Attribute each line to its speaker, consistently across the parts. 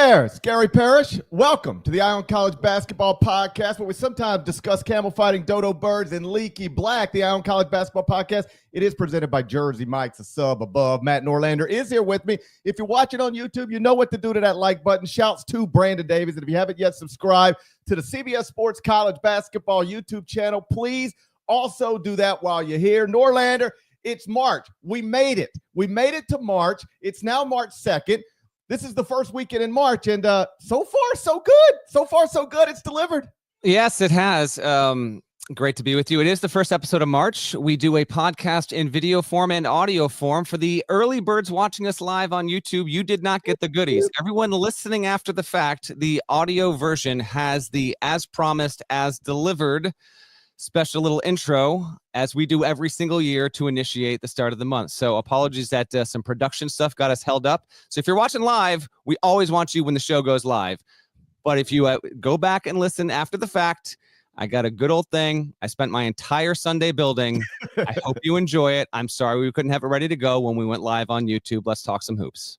Speaker 1: there, Scary Parrish. Welcome to the Eye on College Basketball Podcast, where we sometimes discuss camel fighting, dodo birds, and leaky black. The Eye on College Basketball Podcast, it is presented by Jersey Mike's, a sub above. Matt Norlander is here with me. If you're watching on YouTube, you know what to do to that like button. Shouts to Brandon Davies. And if you haven't yet subscribed to the CBS Sports College Basketball YouTube channel, please also do that while you're here. Norlander, it's March. We made it. We made it to March. It's now March 2nd. This is the first weekend in March, and so far, so good. So far, so good. It's delivered.
Speaker 2: Yes, it has. Great to be with you. It is the first episode of March. We do a podcast in video form and audio form. For the early birds watching us live on YouTube, you did not get the goodies. Everyone listening after the fact, the audio version has the as promised, as delivered special little intro, as we do every single year to initiate the start of the month. So apologies that some production stuff got us held up. So if you're watching live, we always want you when the show goes live. But if you go back and listen after the fact, I got a good old thing. I spent my entire Sunday building. I hope you enjoy it. I'm sorry we couldn't have it ready to go when we went live on YouTube. Let's talk some hoops.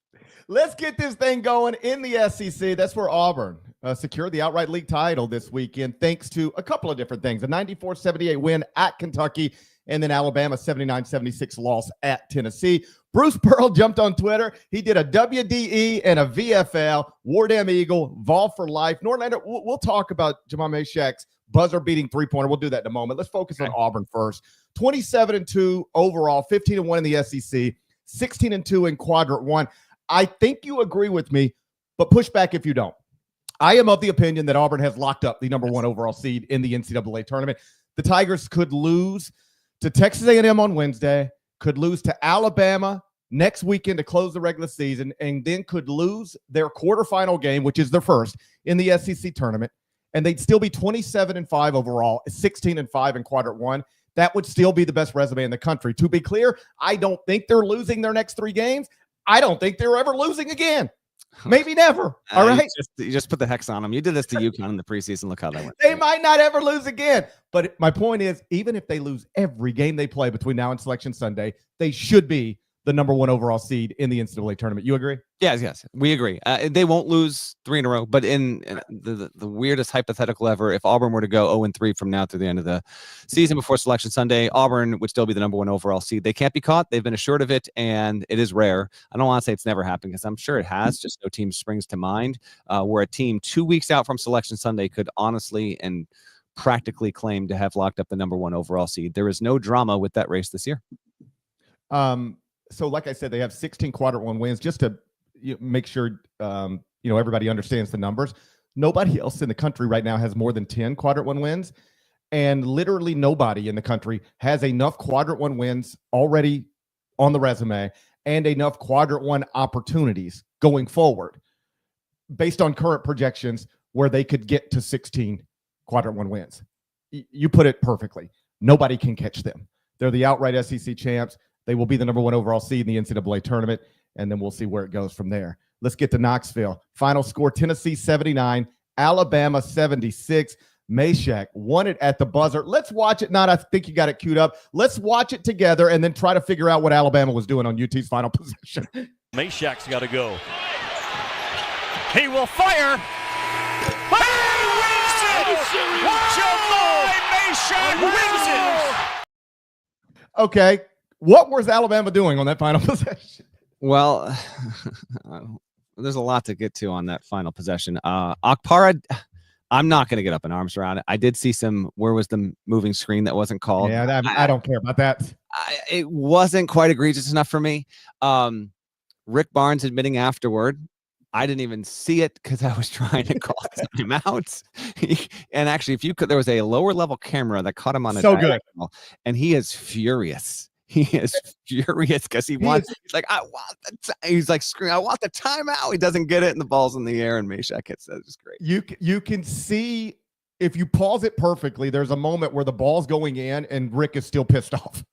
Speaker 1: Let's get this thing going in the SEC. That's where Auburn secured the outright league title this weekend, thanks to a couple of different things. A 94-78 win at Kentucky, and then Alabama 79-76 loss at Tennessee. Bruce Pearl jumped on Twitter. He did a WDE and a VFL, War Damn Eagle, Vol for life. Norlander, we'll talk about Jamal Mashak's buzzer-beating three-pointer. We'll do that in a moment. Let's focus on Auburn first. 27-2 overall, 15-1 in the SEC, 16-2 in Quadrant 1. I think you agree with me, but push back if you don't. I am of the opinion that Auburn has locked up the number one overall seed in the NCAA tournament. The Tigers could lose to Texas A&M on Wednesday, could lose to Alabama next weekend to close the regular season, and then could lose their quarterfinal game, which is their first in the SEC tournament, and they'd still be 27-5 overall, 16-5 in Quadrant 1. That would still be the best resume in the country. To be clear, I don't think they're losing their next three games. I don't think they're ever losing again. Maybe never. All right.
Speaker 2: You just put the hex on them. You did this to UConn in the preseason. Look how that went.
Speaker 1: They might not ever lose again. But my point is, even if they lose every game they play between now and Selection Sunday, they should be the number one overall seed in the NCAA tournament. You agree?
Speaker 2: Yes, we agree. They won't lose three in a row. But in the weirdest hypothetical ever, if Auburn were to go 0-3 from now through the end of the season before Selection Sunday, Auburn would still be the number one overall seed. They can't be caught. They've been assured of it, and it is rare. I don't want to say it's never happened because I'm sure it has. Just no team springs to mind where a team 2 weeks out from Selection Sunday could honestly and practically claim to have locked up the number one overall seed. There is no drama with that race this year.
Speaker 1: So like I said, they have 16 Quadrant 1 wins. Just to make sure everybody understands the numbers. Nobody else in the country right now has more than 10 Quadrant 1 wins, and literally nobody in the country has enough Quadrant 1 wins already on the resume and enough Quadrant 1 opportunities going forward based on current projections where they could get to 16 Quadrant 1 wins. You put it perfectly. Nobody can catch them. They're the outright SEC champs. They will be the number one overall seed in the NCAA tournament, and then we'll see where it goes from there. Let's get to Knoxville. Final score, Tennessee 79, Alabama 76. Mashak won it at the buzzer. Let's watch it. I think you got it queued up. Let's watch it together and then try to figure out what Alabama was doing on UT's final possession.
Speaker 3: Mashak's got to go. He will fire. He wins it! Jamaal Mashak wins it!
Speaker 1: Okay. What was Alabama doing on that final possession?
Speaker 2: Well, there's a lot to get to on that final possession. Akpara, I'm not going to get up in arms around it. I did see where was the moving screen that wasn't called?
Speaker 1: Yeah, I don't care about that.
Speaker 2: It wasn't quite egregious enough for me. Rick Barnes admitting afterward, I didn't even see it because I was trying to call timeouts. And actually, there was a lower level camera that caught him on a diagonal, and he is furious. He is furious because he's like, he's like screaming, I want the timeout. He doesn't get it, and the ball's in the air, and Mashak hits it. It's great.
Speaker 1: You can see, if you pause it perfectly, there's a moment where the ball's going in, and Rick is still pissed off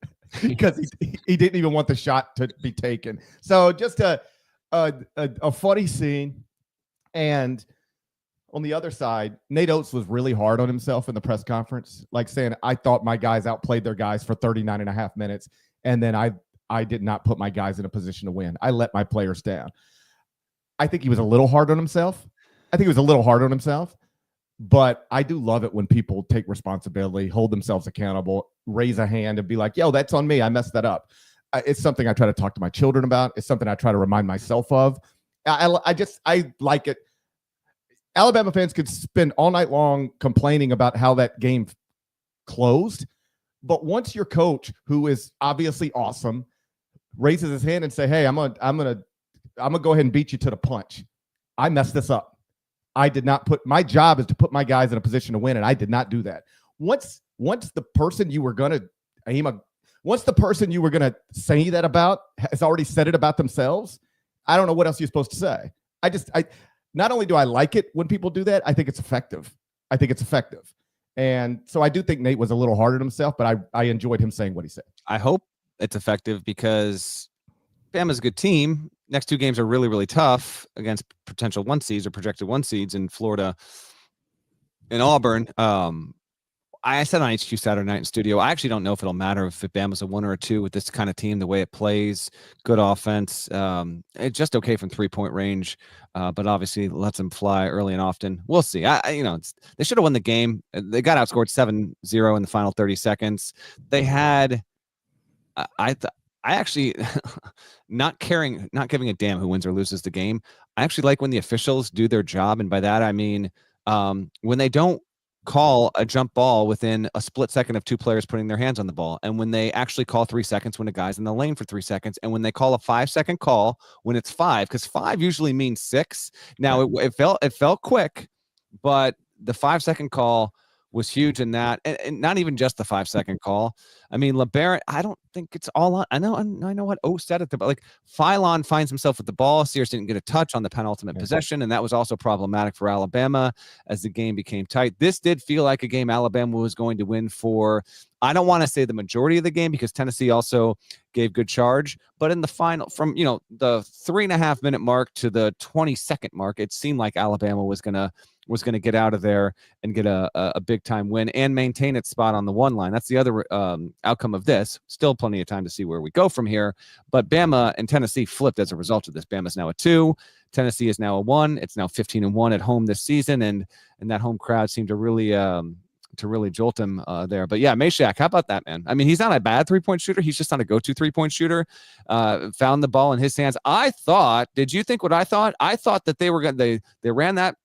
Speaker 1: because he didn't even want the shot to be taken. So just a funny scene. And on the other side, Nate Oates was really hard on himself in the press conference, like saying, I thought my guys outplayed their guys for 39 and a half minutes. And then I did not put my guys in a position to win. I let my players down. I think he was a little hard on himself. But I do love it when people take responsibility, hold themselves accountable, raise a hand and be like, yo, that's on me. I messed that up. It's something I try to talk to my children about. It's something I try to remind myself of. I like it. Alabama fans could spend all night long complaining about how that game closed. But once your coach, who is obviously awesome, raises his hand and say, hey, I'm gonna go ahead and beat you to the punch. I messed this up. I did not my job is to put my guys in a position to win, and I did not do that. Once the person you were gonna say that about has already said it about themselves, I don't know what else you're supposed to say. I not only do I like it when people do that, I think it's effective. And so I do think Nate was a little hard on himself, but I enjoyed him saying what he said.
Speaker 2: I hope it's effective because Bama's a good team. Next two games are really, really tough against potential 1 seeds or projected 1 seeds in Florida and Auburn. I said on HQ Saturday night in studio, I actually don't know if it'll matter if Bama's a 1 or a 2 with this kind of team, the way it plays, good offense. It's just okay from 3-point range, but obviously lets them fly early and often. We'll see. They should have won the game. They got outscored 7-0 in the final 30 seconds. They had, I actually, not giving a damn who wins or loses the game. I actually like when the officials do their job. And by that, I mean, when they don't call a jump ball within a split second of 2 players putting their hands on the ball, and when they actually call 3 seconds when a guy's in the lane for 3 seconds, and when they call a 5-second call when it's 5, because 5 usually means 6. Now it felt quick, but the 5-second call was huge in that, and not even just the 5-second call. I mean, LeBaron, I don't think it's all on. I know what O said at the, but like Philon finds himself with the ball. Sears didn't get a touch on the penultimate possession, and that was also problematic for Alabama as the game became tight. This did feel like a game Alabama was going to win for, I don't want to say the majority of the game because Tennessee also gave good charge, but in the final, from the 3.5 minute mark to the 22nd mark, it seemed like Alabama was gonna get out of there and get a big time win and maintain its spot on the 1 line. That's the other outcome of this. Still plenty of time to see where we go from here. But Bama and Tennessee flipped as a result of this. Bama's now a 2. Tennessee is now a 1. It's now 15-1 at home this season, and that home crowd seemed to really jolt him there. But yeah, Meshack, how about that, man? I mean, he's not a bad 3-point shooter. He's just not a go-to 3-point shooter. Found the ball in his hands. Did you think what I thought? I thought that they ran that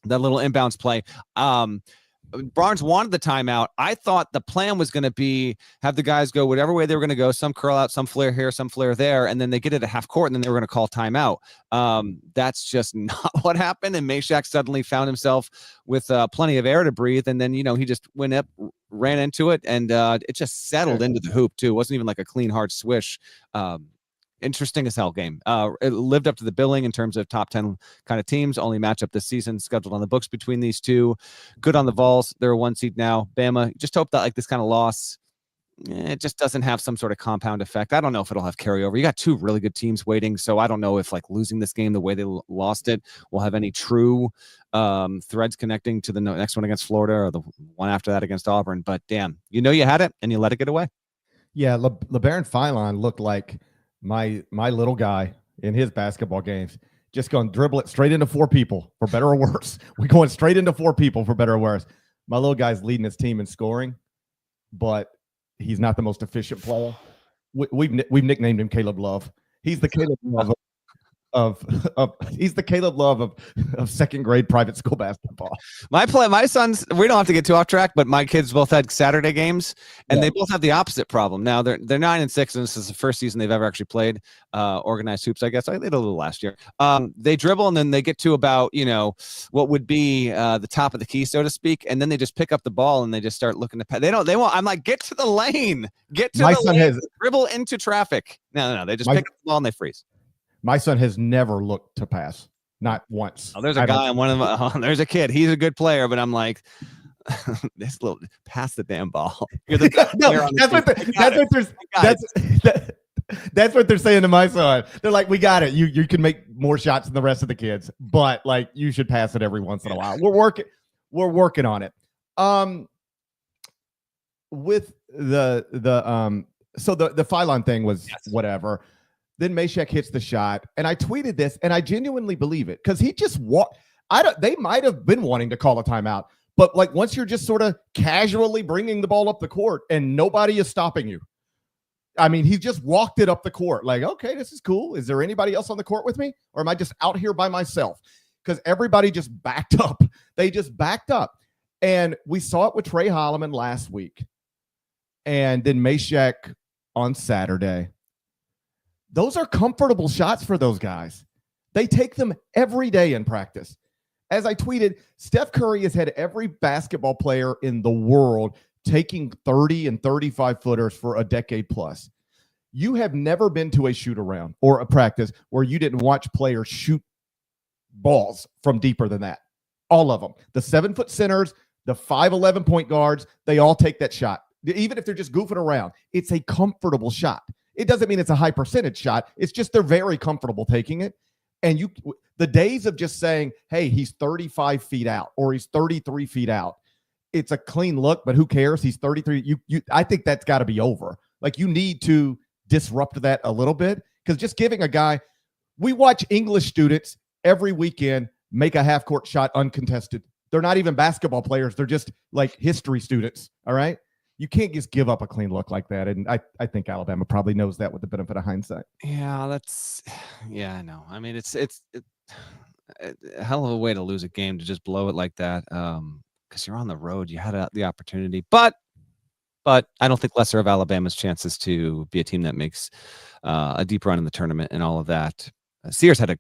Speaker 2: little inbounds play. Barnes wanted the timeout. I thought the plan was going to be have the guys go whatever way they were going to go, some curl out, some flare here, some flare there, and then they get it at half court, and then they were going to call timeout. That's just not what happened, and Meshack suddenly found himself with plenty of air to breathe, and then, he just went up, ran into it, and it just settled into the hoop, too. It wasn't even like a clean, hard swish. Interesting as hell game. It lived up to the billing in terms of top 10 kind of teams. Only matchup this season scheduled on the books between these two. Good on the Vols. They're a 1 seed now. Bama, just hope that like this kind of loss, it just doesn't have some sort of compound effect. I don't know if it'll have carryover. You got 2 really good teams waiting, so I don't know if like losing this game the way they lost it will have any true threads connecting to the next one against Florida or the one after that against Auburn. But damn, you had it and you let it get away.
Speaker 1: Yeah, LeBaron Philon looked like my little guy in his basketball games, just going to dribble it straight into 4 people for better or worse. We're going straight into 4 people for better or worse. My little guy's leading his team in scoring, but he's not the most efficient player. We've nicknamed him Caleb Love. He's the Caleb Love he's the Caleb Love of second grade private school basketball.
Speaker 2: My sons, we don't have to get too off track, but my kids both had Saturday games, and they both have the opposite problem. Now they're 9-6, and this is the first season they've ever actually played organized hoops. I guess I did a little last year. They dribble, and then they get to about what would be the top of the key, so to speak, and then they just pick up the ball and they just start looking to pass. They won't. I'm like, get to the lane, dribble into traffic. No, they just pick up the ball and they freeze.
Speaker 1: My son has never looked to pass, not once.
Speaker 2: Oh, there's a guy on one of them. There's a kid. He's a good player, but I'm like, this little pass the damn ball.
Speaker 1: That's what they're saying to my son. They're like, we got it. You can make more shots than the rest of the kids, but like you should pass it every once in a while. We're working on it. With the Philon thing was whatever. Then Meshack hits the shot, and I tweeted this, and I genuinely believe it because he just they might have been wanting to call a timeout, but like once you're just sort of casually bringing the ball up the court and nobody is stopping you. I mean, he just walked it up the court like, okay, this is cool. Is there anybody else on the court with me? Or am I just out here by myself? Because everybody just backed up. They just backed up. And we saw it with Trey Holloman last week. And then Meshack on Saturday. Those are comfortable shots for those guys. They take them every day in practice. As I tweeted, Steph Curry has had every basketball player in the world taking 30 and 35 footers for a decade plus. You have never been to a shoot around or a practice where you didn't watch players shoot balls from deeper than that. All of them. The 7-foot centers, the 5'11" point guards, they all take that shot. Even if they're just goofing around, it's a comfortable shot. It doesn't mean it's a high percentage shot. It's just they're very comfortable taking it. And the days of just saying, hey, he's 35 feet out or he's 33 feet out, it's a clean look, but who cares? He's 33. I think that's got to be over. Like, you need to disrupt that a little bit, because just giving a guy, we watch English students every weekend make a half-court shot uncontested. They're not even basketball players. They're just like history students. All right. You can't just give up a clean look like that. And I think Alabama probably knows that with the benefit of hindsight.
Speaker 2: Yeah, I know. I mean, it's a hell of a way to lose a game, to just blow it like that. Because you're on the road, you had the opportunity, but I don't think lesser of Alabama's chances to be a team that makes a deep run in the tournament and all of that. Sears had a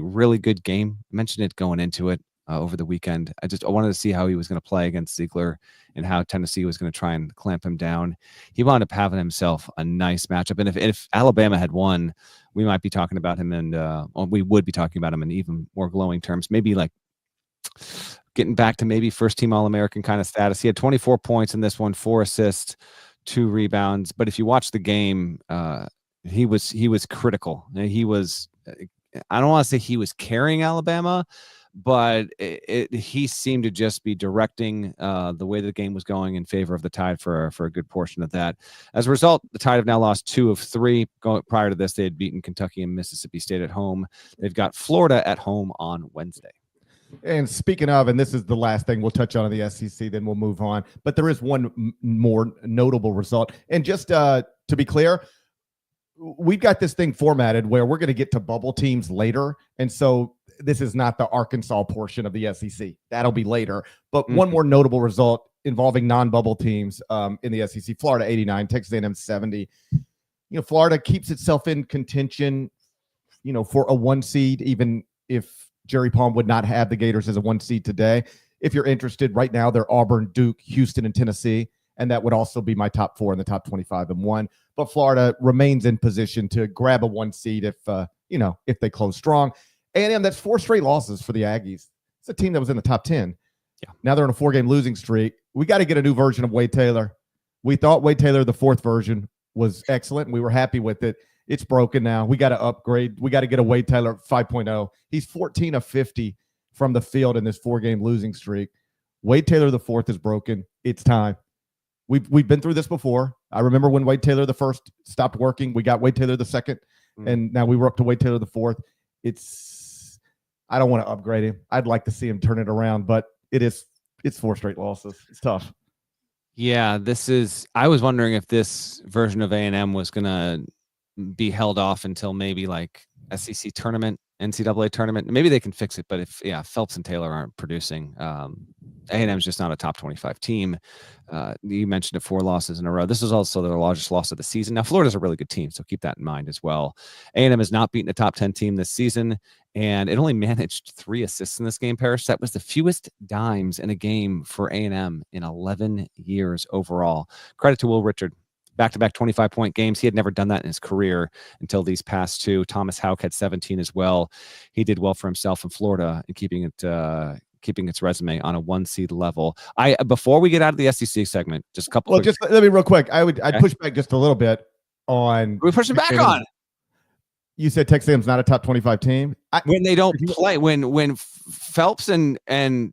Speaker 2: really good game. I mentioned it going into it over the weekend. I wanted to see how he was going to play against Ziegler and how Tennessee was going to try and clamp him down. He wound up having himself a nice matchup. And if Alabama had won, we might be talking about him, and we would be talking about him in even more glowing terms. Maybe like getting back to maybe first-team All-American kind of status. He had 24 points in this one, 4 assists, 2 rebounds. But if you watch the game, he was critical. He was, I don't want to say he was carrying Alabama, but he seemed to just be directing the way the game was going in favor of the Tide for a good portion of that. As a result, the Tide have now lost 2 of 3. Prior to this, they had beaten Kentucky and Mississippi State at home. They've got Florida at home on Wednesday.
Speaker 1: And speaking of, and this is the last thing we'll touch on in the SEC, then we'll move on. But there is one more notable result. And just to be clear, we've got this thing formatted where we're going to get to bubble teams later. And so this is not the Arkansas portion of the SEC. That'll be later. But one more notable result involving non-bubble teams in the SEC: Florida 89, Texas A&M 70. Florida keeps itself in contention, for a 1 seed, even if Jerry Palm would not have the Gators as a 1 seed today. If you're interested, right now they're Auburn, Duke, Houston, and Tennessee. And that would also be my top 4 in the top 25 and 1. But Florida remains in position to grab a 1 seed if they close strong. A&M, that's 4 straight losses for the Aggies. It's a team that was in the top 10.
Speaker 2: Yeah.
Speaker 1: Now they're in a 4-game losing streak. We got to get a new version of Wade Taylor. We thought Wade Taylor, the 4th version, was excellent, and we were happy with it. It's broken now. We got to upgrade. We got to get a Wade Taylor 5.0. He's 14 of 50 from the field in this 4-game losing streak. Wade Taylor the 4th is broken. It's time. We've been through this before. I remember when Wade Taylor the 1st stopped working. We got Wade Taylor the 2nd, and now we were up to Wade Taylor the 4th. I don't want to upgrade him. I'd like to see him turn it around, but it's 4 straight losses. It's tough.
Speaker 2: Yeah, I was wondering if this version of A&M was going to be held off until maybe like SEC tournament, NCAA tournament. Maybe they can fix it, but if Phelps and Taylor aren't producing, A&M is just not a top 25 team. You mentioned it, 4 losses in a row. This is also their largest loss of the season. Now, Florida's a really good team, so keep that in mind as well. A&M has not beaten a top 10 team this season, and it only managed 3 assists in this game, Parrish. That was the fewest dimes in a game for A&M in 11 years overall. Credit to Will Richard. Back-to-back 25-point games. He had never done that in his career until these past 2. Thomas Houck had 17 as well. He did well for himself in Florida in keeping its resume on a 1 seed level. Before we get out of the SEC segment, just a couple.
Speaker 1: Well, just let me real quick. I'd push back just a little bit on.
Speaker 2: We push it back on.
Speaker 1: You said Texas A&M's not a top 25 team
Speaker 2: when they don't play. When Phelps and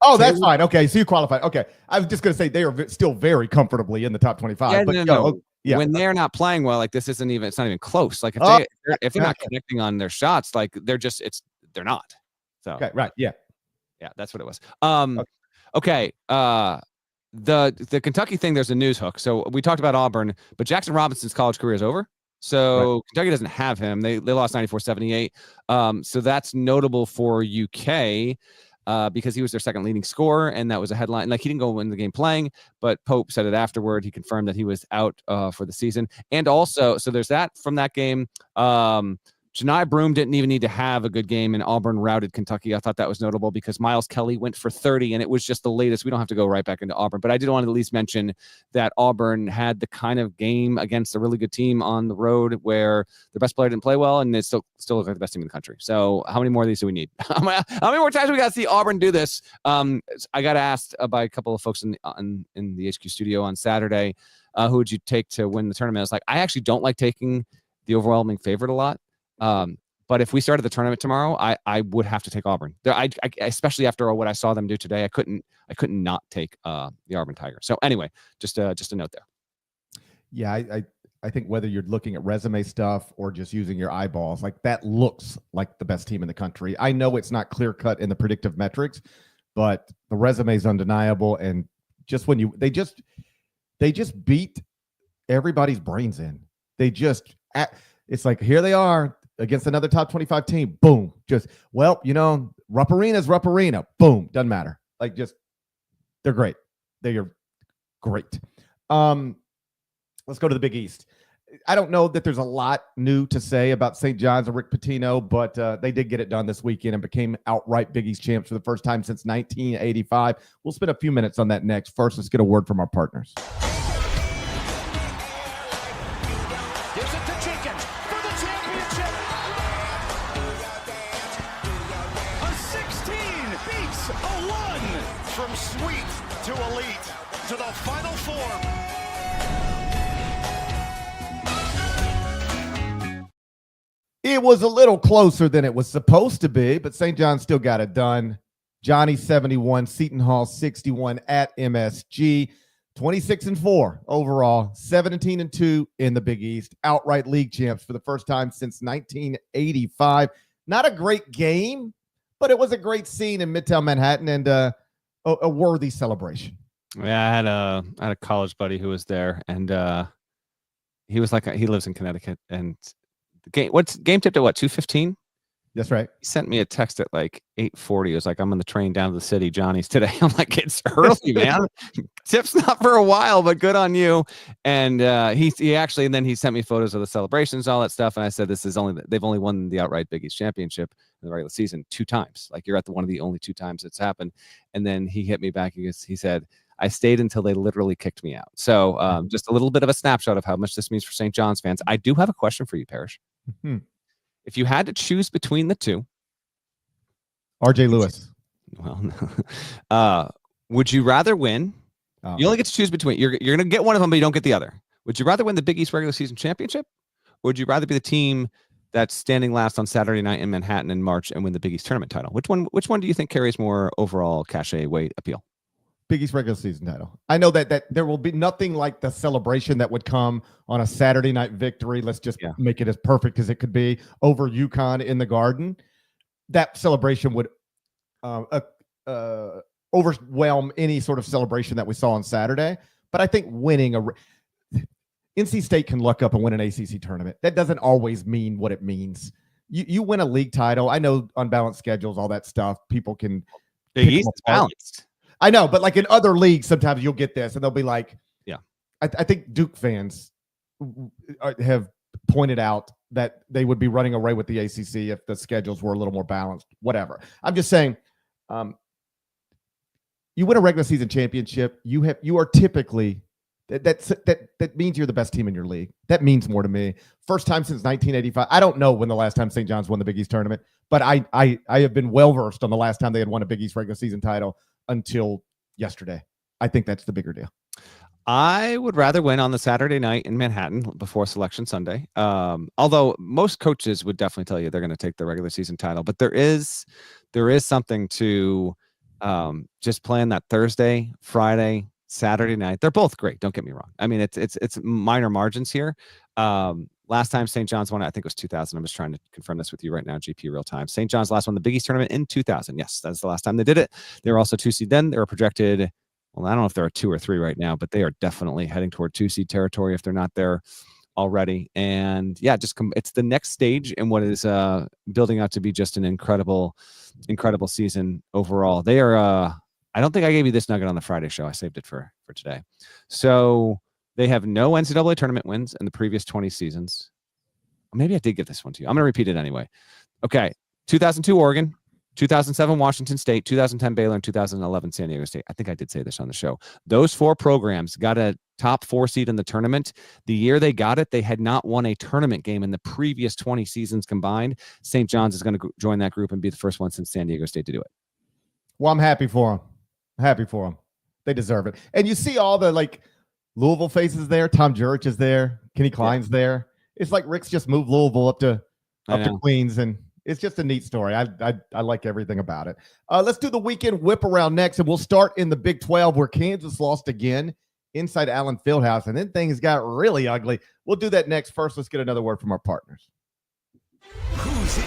Speaker 1: oh, that's fine. Okay, so you qualified. Okay, I was just going to say they are still very comfortably in the top 25.
Speaker 2: Yeah,
Speaker 1: but
Speaker 2: when they're not playing well, like this isn't even, it's not even close. Like if they're not connecting on their shots, like they're not. So
Speaker 1: okay, right, yeah,
Speaker 2: that's what it was. Okay. The Kentucky thing, there's a news hook. So we talked about Auburn, but Jackson Robinson's college career is over. So Kentucky doesn't have him. They lost 94-78. So that's notable for UK because he was their second leading scorer, and that was a headline. Like, he didn't go win the game playing, but Pope said it afterward. He confirmed that he was out for the season. And also, so there's that from that game. Janai Broome didn't even need to have a good game, and Auburn routed Kentucky. I thought that was notable because Miles Kelly went for 30, and it was just the latest. We don't have to go right back into Auburn, but I did want to at least mention that Auburn had the kind of game against a really good team on the road where the best player didn't play well, and it still looked like the best team in the country. So how many more of these do we need? How many more times we got to see Auburn do this? I got asked by a couple of folks in the HQ studio on Saturday, who would you take to win the tournament? I was like, I actually don't like taking the overwhelming favorite a lot. But if we started the tournament tomorrow, I would have to take Auburn. I especially after what I saw them do today, I couldn't not take the Auburn Tigers. So anyway, just a note there.
Speaker 1: Yeah, I think whether you're looking at resume stuff or just using your eyeballs, like, that looks like the best team in the country. I know it's not clear cut in the predictive metrics, but the resume is undeniable. And just when they just beat everybody's brains in. It's like, here they are against another top 25 team. Boom. Rupp Arena's Rupp Arena. Boom. Doesn't matter. Like, they're great. They are great. Let's go to the Big East. I don't know that there's a lot new to say about St. John's or Rick Pitino, but they did get it done this weekend and became outright Big East champs for the first time since 1985. We'll spend a few minutes on that next. First, let's get a word from our partners.
Speaker 3: From sweet to elite to the Final Four.
Speaker 1: It was a little closer than it was supposed to be, but St. John still got it done. Johnny 71, Seton Hall 61 at MSG, 26-4 overall, 17-2 in the Big East, outright league champs for the first time since 1985. Not a great game, but it was a great scene in Midtown Manhattan and a worthy celebration.
Speaker 2: Yeah, I had a college buddy who was there, and he was like, he lives in Connecticut, and the game tipped at what, 2:15?
Speaker 1: That's right.
Speaker 2: He sent me a text at like 8:40. It was like, I'm on the train down to the city, Johnny's today. I'm like, it's early, man. Tip's not for a while, but good on you. And he actually, and then he sent me photos of the celebrations, all that stuff. And I said, they've only won the outright Big East championship in the regular season 2 times. Like, you're at one of the only 2 times it's happened. And then he hit me back. He said, I stayed until they literally kicked me out. So just a little bit of a snapshot of how much this means for St. John's fans. I do have a question for you, Parrish.
Speaker 1: Mm-hmm.
Speaker 2: If you had to choose between the 2,
Speaker 1: RJ Lewis.
Speaker 2: Well, would you rather win? You only get to choose between. You're going to get one of them, but you don't get the other. Would you rather win the Big East regular season championship, or would you rather be the team that's standing last on Saturday night in Manhattan in March and win the Big East tournament title? Which one do you think carries more overall cachet, weight, appeal?
Speaker 1: Big East regular season title. I know that there will be nothing like the celebration that would come on a Saturday night victory. Let's just make it as perfect as it could be over UConn in the Garden. That celebration would overwhelm any sort of celebration that we saw on Saturday. But I think winning NC State can luck up and win an ACC tournament. That doesn't always mean what it means. You win a league title. I know unbalanced schedules, all that stuff. People can.
Speaker 2: Big East is balanced.
Speaker 1: I know, but like in other leagues, sometimes you'll get this and they'll be like, I think Duke fans have pointed out that they would be running away with the ACC if the schedules were a little more balanced, whatever. I'm just saying, you win a regular season championship, you are typically that means you're the best team in your league. That means more to me. First time since 1985. I don't know when the last time St. John's won the Big East tournament, but I have been well versed on the last time they had won a Big East regular season title until yesterday. I think that's the bigger deal.
Speaker 2: I would rather win on the Saturday night in Manhattan before Selection Sunday. Although most coaches would definitely tell you they're going to take the regular season title, but there is something to just playing that Thursday, Friday, Saturday night. They're both great. Don't get me wrong. I mean, it's minor margins here. Last time St. John's won, I think it was 2000. I'm just trying to confirm this with you right now, GP real time. St. John's last won the Big East tournament in 2000. Yes, that's the last time they did it. They were also 2 seed then. They were projected. Well, I don't know if they're a 2 or 3 right now, but they are definitely heading toward 2 seed territory if they're not there already. And yeah, it's the next stage in what is building out to be just an incredible season overall. They are. I don't think I gave you this nugget on the Friday show. I saved it for today. So they have no NCAA tournament wins in the previous 20 seasons. Maybe I did give this one to you. I'm going to repeat it anyway. Okay. 2002 Oregon, 2007 Washington State, 2010 Baylor, and 2011 San Diego State. I think I did say this on the show. Those 4 programs got a top 4 seed in the tournament. The year they got it, they had not won a tournament game in the previous 20 seasons combined. St. John's is going to join that group and be the first one since San Diego State to do it.
Speaker 1: Well, I'm happy for them. Happy for them. They deserve it. And you see all the Louisville faces there. Tom Jurich is there. Kenny Klein's there. It's like Rick's just moved Louisville up to Queens, and it's just a neat story. I like everything about it. Let's do the weekend whip around next, and we'll start in the Big 12 where Kansas lost again inside Allen Fieldhouse, and then things got really ugly. We'll do that next. First, let's get another word from our partners.
Speaker 4: Who's in?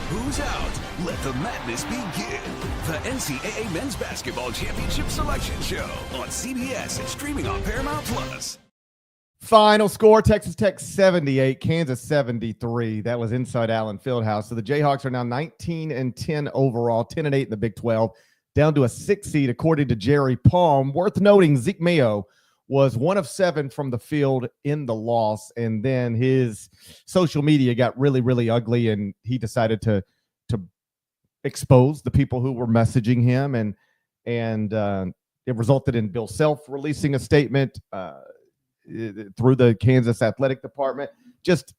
Speaker 4: Who's out? Let the madness begin. The NCAA Men's Basketball Championship Selection Show on CBS and streaming on Paramount Plus.
Speaker 1: Final score, Texas Tech 78, Kansas 73. That was inside Allen Fieldhouse. So the Jayhawks are now 19-10 overall, 10-8 in the Big 12, down to a 6 seed according to Jerry Palm. Worth noting, Zeke Mayo was 1 of 7 from the field in the loss, and then his social media got really, really ugly, and he decided to expose the people who were messaging him, and it resulted in Bill Self releasing a statement through the Kansas athletic department. Just,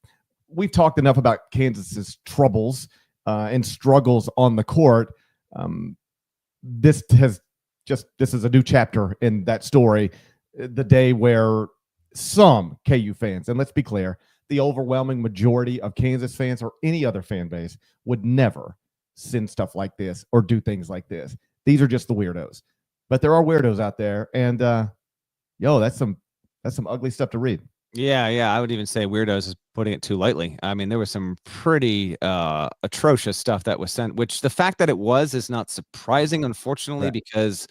Speaker 1: we've talked enough about Kansas's troubles and struggles on the court. This is a new chapter in that story. The day where some KU fans, and let's be clear, the overwhelming majority of Kansas fans or any other fan base would never send stuff like this or do things like this. These are just the weirdos. But there are weirdos out there, and that's some ugly stuff to read.
Speaker 2: Yeah, I would even say weirdos is putting it too lightly. I mean, there was some pretty atrocious stuff that was sent, which the fact that it is not surprising, unfortunately, because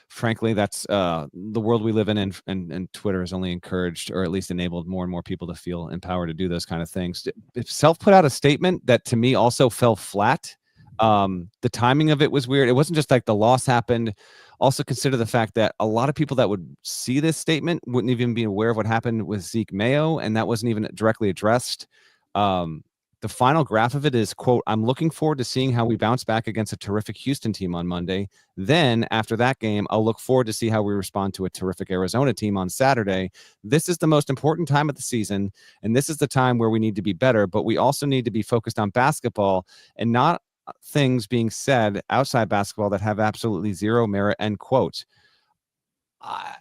Speaker 2: frankly, that's the world we live in, and Twitter has only encouraged, or at least enabled, more and more people to feel empowered to do those kind of things. Self put out a statement that to me also fell flat. The timing of it was weird. It wasn't just like the loss happened. Also consider the fact that a lot of people that would see this statement wouldn't even be aware of what happened with Zeke Mayo, and that wasn't even directly addressed. The final graph of it is, quote, "I'm looking forward to seeing how we bounce back against a terrific Houston team on Monday. Then after that game, I'll look forward to see how we respond to a terrific Arizona team on Saturday. This is the most important time of the season, and this is the time where we need to be better, but we also need to be focused on basketball and not things being said outside basketball that have absolutely zero merit," end quote.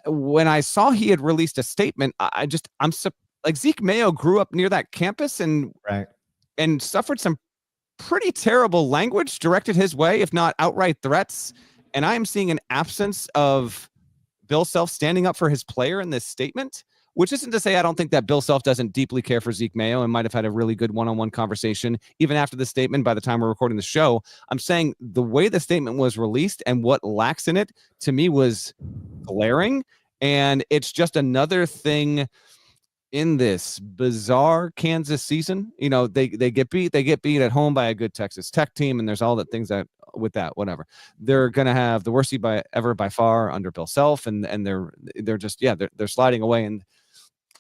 Speaker 2: When I saw he had released a statement, I'm like, Zeke Mayo grew up near that campus and suffered some pretty terrible language directed his way, if not outright threats. And I am seeing an absence of Bill Self standing up for his player in this statement, which isn't to say I don't think that Bill Self doesn't deeply care for Zeke Mayo and might have had a really good one-on-one conversation even after the statement by the time we're recording the show. I'm saying the way the statement was released and what lacks in it, to me, was glaring. And it's just another thing in this bizarre Kansas season. You know, they get beat at home by a good Texas Tech team, and there's all the things that with that, whatever. They're gonna have the worst seed by far under Bill Self, and they're just they're sliding away. And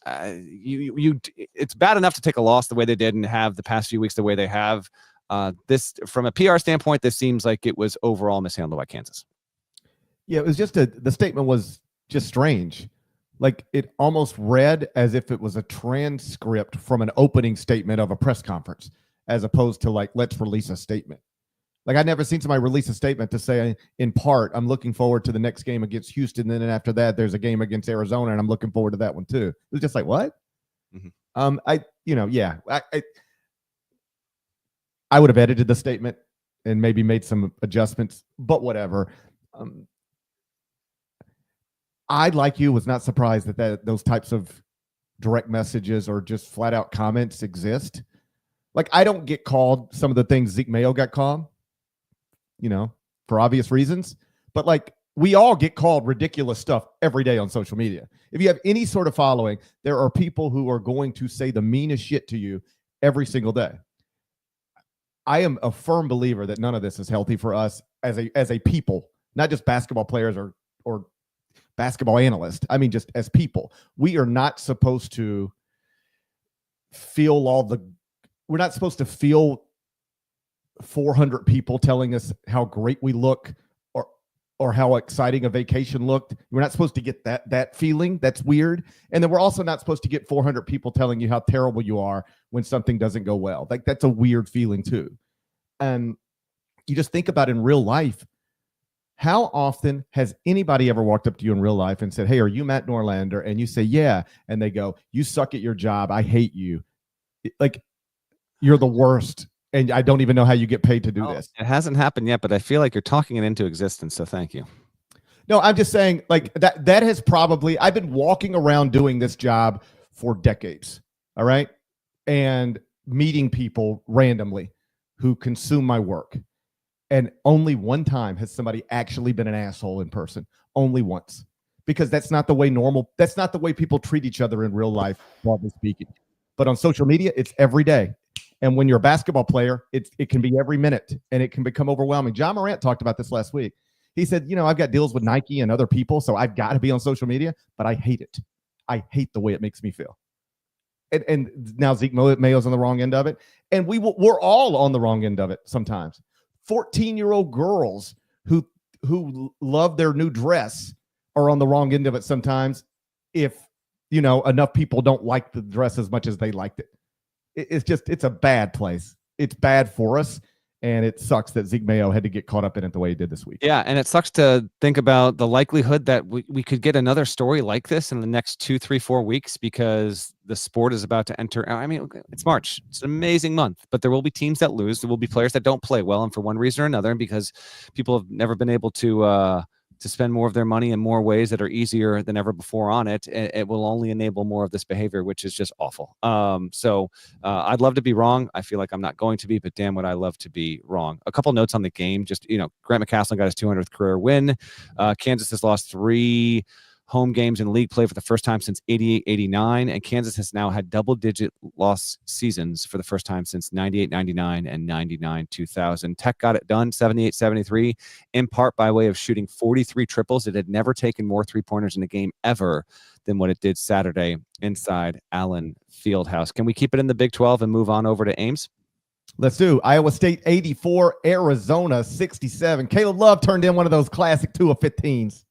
Speaker 2: it's bad enough to take a loss the way they did and have the past few weeks the way they have. This, from a PR standpoint, this seems like it was overall mishandled by Kansas.
Speaker 1: Yeah, it was just the statement was just strange. Like, it almost read as if it was a transcript from an opening statement of a press conference, as opposed to like, let's release a statement. Like, I'd never seen somebody release a statement to say, in part, I'm looking forward to the next game against Houston. And then after that, there's a game against Arizona, and I'm looking forward to that one too. It was just like, what? Mm-hmm. I would have edited the statement and maybe made some adjustments, but whatever. I, like you, was not surprised that those types of direct messages or just flat out comments exist. Like, I don't get called some of the things Zeke Mayo got called, for obvious reasons. But like, we all get called ridiculous stuff every day on social media. If you have any sort of following, there are people who are going to say the meanest shit to you every single day. I am a firm believer that none of this is healthy for us as a people, not just basketball players or basketball analysts. I mean, just as people. We are not supposed to feel we're not supposed to feel 400 people telling us how great we look or how exciting a vacation looked. We're not supposed to get that feeling. That's weird. And then we're also not supposed to get 400 people telling you how terrible you are when something doesn't go well. Like, that's a weird feeling too. And you just think about in real life, how often has anybody ever walked up to you in real life and said, "Hey, are you Matt Norlander?" And you say, "Yeah." And they go, "You suck at your job. I hate you. Like, you're the worst. And I don't even know how you get paid to do this."
Speaker 2: It hasn't happened yet, but I feel like you're talking it into existence. So thank you.
Speaker 1: No, I'm just saying, like, that has probably, I've been walking around doing this job for decades. All right. And meeting people randomly who consume my work. And only one time has somebody actually been an asshole in person. Only once. Because that's not the way people treat each other in real life, broadly speaking. But on social media, it's every day. And when you're a basketball player, it can be every minute, and it can become overwhelming. John Morant talked about this last week. He said, I've got deals with Nike and other people, so I've got to be on social media, but I hate it. I hate the way it makes me feel. And now Zeke Mayo's on the wrong end of it. And we're all on the wrong end of it sometimes. 14-year-old girls who love their new dress are on the wrong end of it sometimes if, enough people don't like the dress as much as they liked it. It's a bad place. It's bad for us. And it sucks that Zeke Mayo had to get caught up in it the way he did this week.
Speaker 2: Yeah. And it sucks to think about the likelihood that we could get another story like this in the next 2, 3, 4 weeks, because the sport is about to enter. I mean, it's March. It's an amazing month, but there will be teams that lose. There will be players that don't play well. And for one reason or another, and because people have never been able to spend more of their money in more ways that are easier than ever before on it, it will only enable more of this behavior, which is just awful. So I'd love to be wrong. I feel like I'm not going to be, but damn, would I love to be wrong. A couple notes on the game. Just, Grant McCaslin got his 200th career win. Kansas has lost 3 home games in league play for the first time since 88-89, and Kansas has now had double-digit loss seasons for the first time since 98-99 and 99-2000. Tech got it done 78-73, in part by way of shooting 43 triples. It had never taken more three-pointers in a game ever than what it did Saturday inside Allen Fieldhouse. Can we keep it in the Big 12 and move on over to Ames?
Speaker 1: Let's do. Iowa State 84, Arizona 67. Caleb Love turned in one of those classic 2 of 15s.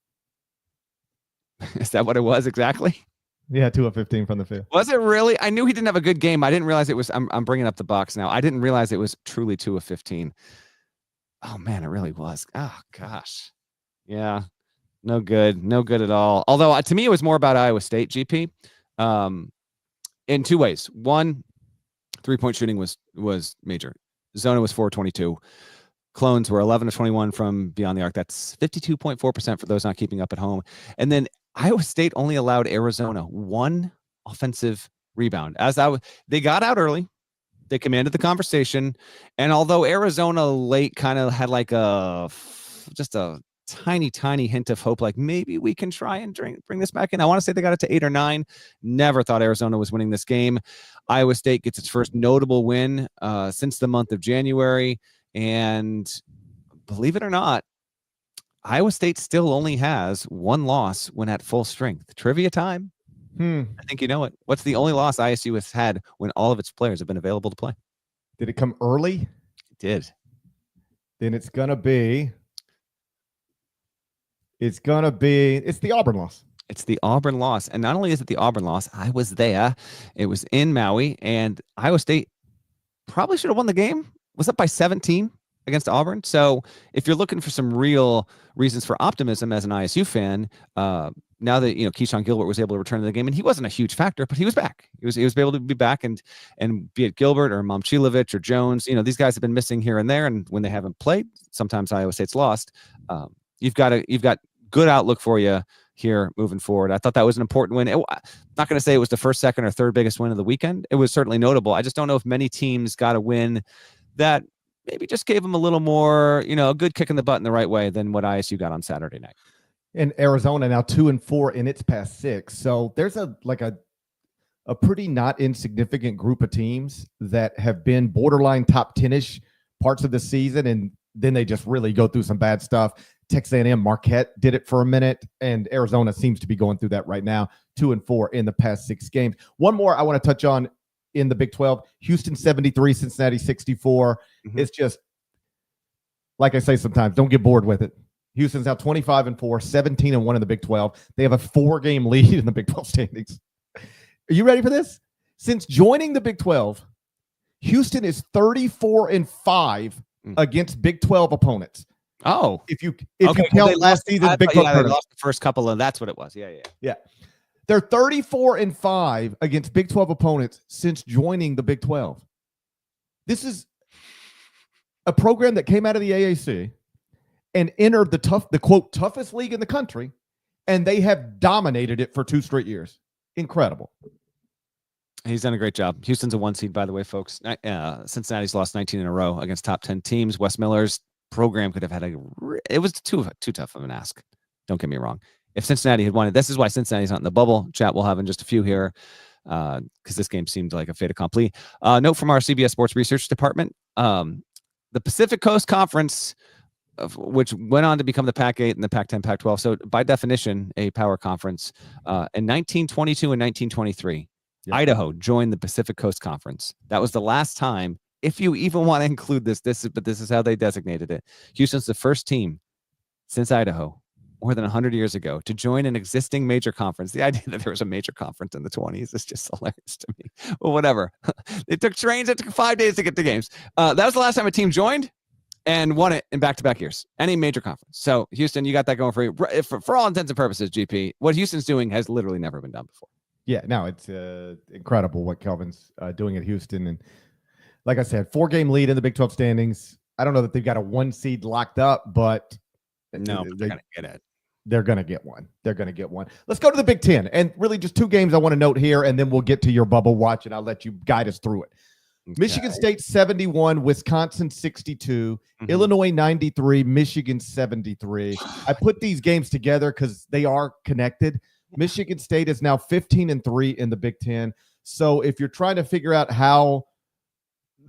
Speaker 2: Is that what it was exactly?
Speaker 1: Yeah, 2 of 15 from the field.
Speaker 2: Was it really? I knew he didn't have a good game. I didn't realize it was. I'm bringing up the box now. I didn't realize it was truly 2 of 15. Oh man, it really was. Oh gosh, yeah, no good at all. Although to me, it was more about Iowa State. GP, in 2 ways. One, 3-point shooting was major. Zona was 422. Clones were 11 of 21 from beyond the arc. That's 52.4% for those not keeping up at home. And then Iowa State only allowed Arizona 1 offensive rebound. They got out early. They commanded the conversation. And although Arizona late kind of had like just a tiny hint of hope, like maybe we can try and bring this back in. I want to say they got it to 8 or 9. Never thought Arizona was winning this game. Iowa State gets its first notable win since the month of January. And believe it or not, Iowa State still only has 1 loss when at full strength. Trivia time. I think you know it. What's the only loss ISU has had when all of its players have been available to play?
Speaker 1: Did it come early?
Speaker 2: It did.
Speaker 1: Then it's the Auburn loss.
Speaker 2: It's the Auburn loss. And not only is it the Auburn loss, I was there. It was in Maui, and Iowa State probably should have won the game. Was up by 17 against Auburn. So if you're looking for some real reasons for optimism as an ISU fan, now that Keyshawn Gilbert was able to return to the game, and he wasn't a huge factor, but he was back. He was able to be back, and be it Gilbert or Momcilovic or Jones, these guys have been missing here and there, and when they haven't played, sometimes Iowa State's lost. You've got good outlook for you here moving forward. I thought that was an important win. I'm not going to say it was the first, second, or third biggest win of the weekend. It was certainly notable. I just don't know if many teams got a win that maybe just gave them a little more, a good kick in the butt in the right way than what ISU got on Saturday night.
Speaker 1: And Arizona now 2-4 in its past 6. So there's a pretty not insignificant group of teams that have been borderline top 10-ish parts of the season, and then they just really go through some bad stuff. Texas A&M Marquette did it for a minute, and Arizona seems to be going through that right now. 2-4 in the past 6 games. One more I want to touch on in the Big 12. Houston 73, Cincinnati 64. It's just, like I say sometimes, don't get bored with it. Houston's now 25-4, 17-1 in the Big 12. They have a 4-game lead in the Big 12 standings. Are you ready for this? Since joining the Big 12, Houston is 34-5 against Big 12 opponents.
Speaker 2: Oh,
Speaker 1: if you count last season's Big 12
Speaker 2: they lost the first couple, and that's what it was. Yeah.
Speaker 1: They're 34-5 against Big 12 opponents since joining the Big 12. This is a program that came out of the AAC and entered the quote toughest league in the country, and they have dominated it for 2 straight years. Incredible.
Speaker 2: He's done a great job. Houston's a 1 seed, by the way, folks. Cincinnati's lost 19 in a row against top 10 teams. Wes Miller's program could have had it was too tough of an ask. Don't get me wrong. If Cincinnati had won it, this is why Cincinnati's not in the bubble. Chat we'll have in just a few here because this game seemed like a fait accompli. Note from our CBS Sports Research Department. The Pacific Coast Conference, which went on to become the Pac-8 and the Pac-10, Pac-12. So by definition, a power conference. In 1922 and 1923, Idaho joined the Pacific Coast Conference. That was the last time, if you even want to include this is how they designated it. Houston's the first team since Idaho, more than 100 years ago, to join an existing major conference. The idea that there was a major conference in the 20s is just hilarious to me. Well, whatever. It took trains. It took 5 days to get to games. That was the last time a team joined and won it in back-to-back years. Any major conference. So, Houston, you got that going for you. For all intents and purposes, GP, what Houston's doing has literally never been done before.
Speaker 1: Yeah, no, it's incredible what Kelvin's doing at Houston. And like I said, 4-game lead in the Big 12 standings. I don't know that they've got a 1 seed locked up, but
Speaker 2: no, they're going to get it.
Speaker 1: They're going to get one. They're going to get one. Let's go to the Big 10. And really just 2 games I want to note here, and then we'll get to your bubble watch, and I'll let you guide us through it. Okay. Michigan State 71, Wisconsin 62, Illinois 93, Michigan 73. I put these games together because they are connected. Michigan State is now 15-3 in the Big 10. So if you're trying to figure out how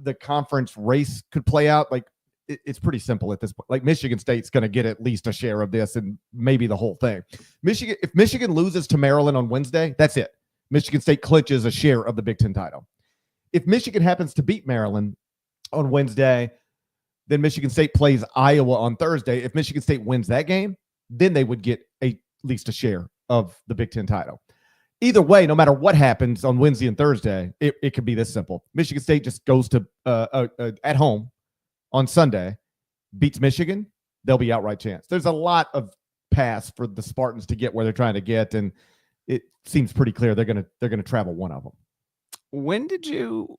Speaker 1: the conference race could play out, like it's pretty simple at this point. Like Michigan State's going to get at least a share of this and maybe the whole thing. If Michigan loses to Maryland on Wednesday, that's it. Michigan State clinches a share of the Big 10 title. If Michigan happens to beat Maryland on Wednesday, then Michigan State plays Iowa on Thursday. If Michigan State wins that game, then they would get at least a share of the Big 10 title. Either way, no matter what happens on Wednesday and Thursday, it could be this simple. Michigan State just goes to at home on Sunday, beats Michigan, they'll be outright chance. There's a lot of paths for the Spartans to get where they're trying to get, and it seems pretty clear they're gonna travel one of them.
Speaker 2: When did you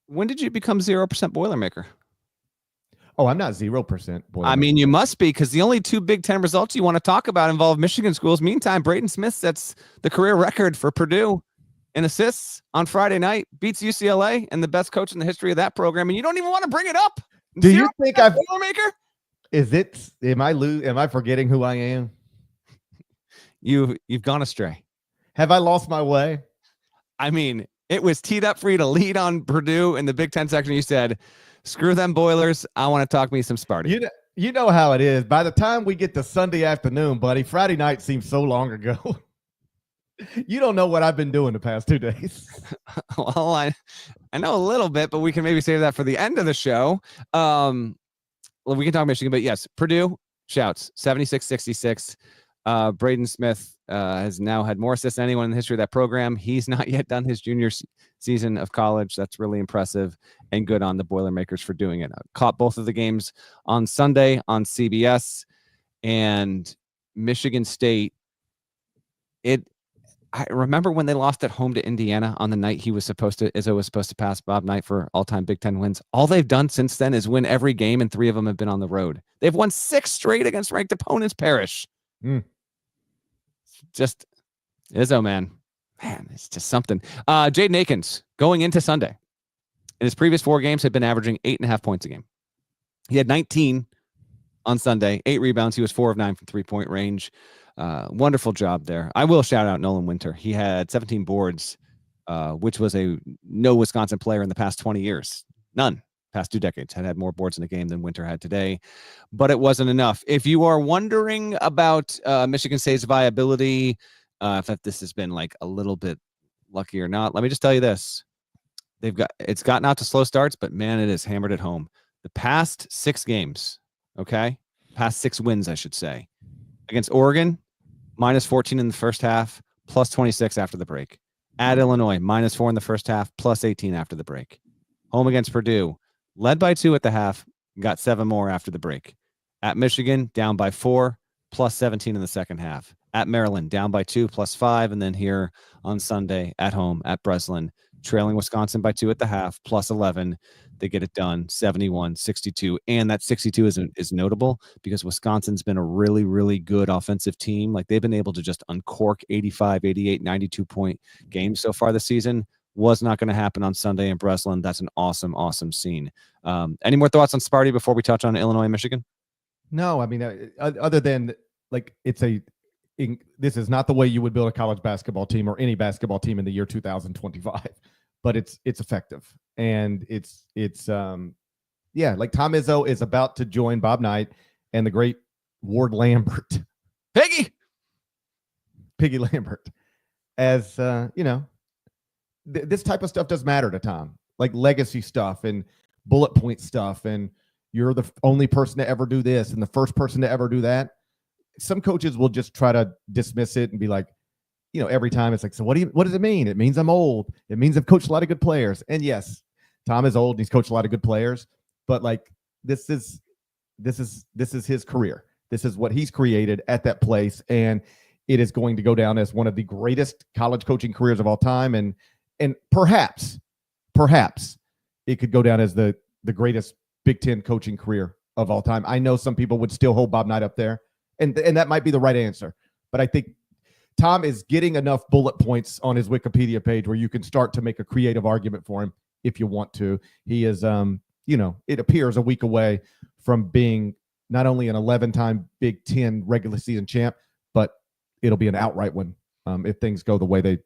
Speaker 2: become 0% Boilermaker?
Speaker 1: Oh, I'm not 0% Boilermaker.
Speaker 2: I mean, you must be, because the only 2 Big 10 results you want to talk about involve Michigan schools. Meantime, Braden Smith sets the career record for Purdue in assists on Friday night, beats UCLA and the best coach in the history of that program, and you don't even want to bring it up.
Speaker 1: Do you think I've
Speaker 2: Boilermaker?
Speaker 1: Am I forgetting who I am?
Speaker 2: You've gone astray.
Speaker 1: Have I lost my way?
Speaker 2: I mean, it was teed up for you to lead on Purdue in the Big 10 section. You said, screw them Boilers. I want to talk me some Sparty.
Speaker 1: You know how it is. By the time we get to Sunday afternoon, buddy, Friday night seems so long ago. You don't know what I've been doing the past 2 days.
Speaker 2: Well, I know a little bit, but we can maybe save that for the end of the show. Well, we can talk Michigan, but yes, Purdue shouts 76-66. Braden Smith has now had more assists than anyone in the history of that program. He's not yet done his junior season of college. That's really impressive and good on the Boilermakers for doing it. I caught both of the games on Sunday on CBS, and Michigan State. I remember when they lost at home to Indiana on the night Izzo was supposed to pass Bob Knight for all-time Big 10 wins. All they've done since then is win every game, and 3 of them have been on the road. They've won 6 straight against ranked opponents, Parrish. just Izzo, man, it's just something. Jaden Akins going into Sunday in his previous 4 games had been averaging 8.5 points a game. He had 19 on Sunday, 8 rebounds. He was 4 of 9 from 3-point range. Wonderful job there. I will shout out Nolan Winter. He had 17 boards, which was no Wisconsin player in the past 20 years. None. Past 2 decades had more boards in a game than Winter had today, but it wasn't enough. If you are wondering about Michigan State's viability, if this has been like a little bit lucky or not, let me just tell you this. It's gotten out to slow starts, but man, it is hammered at home. The past 6 games, okay? Past 6 wins, I should say. Against Oregon, -14 in the first half, +26 after the break. At Illinois, -4 in the first half, +18 after the break. Home against Purdue, led by 2 at the half, got 7 more after the break. At Michigan, down by 4, +17 in the second half. At Maryland, down by 2, +5. And then here on Sunday at home at Breslin, trailing Wisconsin by 2 at the half, +11. They get it done, 71-62. And that 62 is notable because Wisconsin's been a really, really good offensive team. Like they've been able to just uncork 85, 88, 92-point games so far this season. Was not going to happen on Sunday in Breslin. That's an awesome, awesome scene. Any more thoughts on Sparty before we touch on Illinois and Michigan?
Speaker 1: No, I mean, other than like this is not the way you would build a college basketball team or any basketball team in the year 2025, but it's effective. And it's like Tom Izzo is about to join Bob Knight and the great Ward Lambert.
Speaker 2: Piggy
Speaker 1: Lambert. As, this type of stuff does matter to Tom, like legacy stuff and bullet point stuff. And you're the only person to ever do this and the first person to ever do that. Some coaches will just try to dismiss it and be like, every time it's like, so what does it mean? It means I'm old. It means I've coached a lot of good players. And yes, Tom is old and he's coached a lot of good players, but like, this is his career. This is what he's created at that place. And it is going to go down as one of the greatest college coaching careers of all time. And perhaps it could go down as the greatest Big Ten coaching career of all time. I know some people would still hold Bob Knight up there, and that might be the right answer. But I think Tom is getting enough bullet points on his Wikipedia page where you can start to make a creative argument for him if you want to. He is, it appears a week away from being not only an 11-time Big Ten regular season champ, but it'll be an outright one if things go the way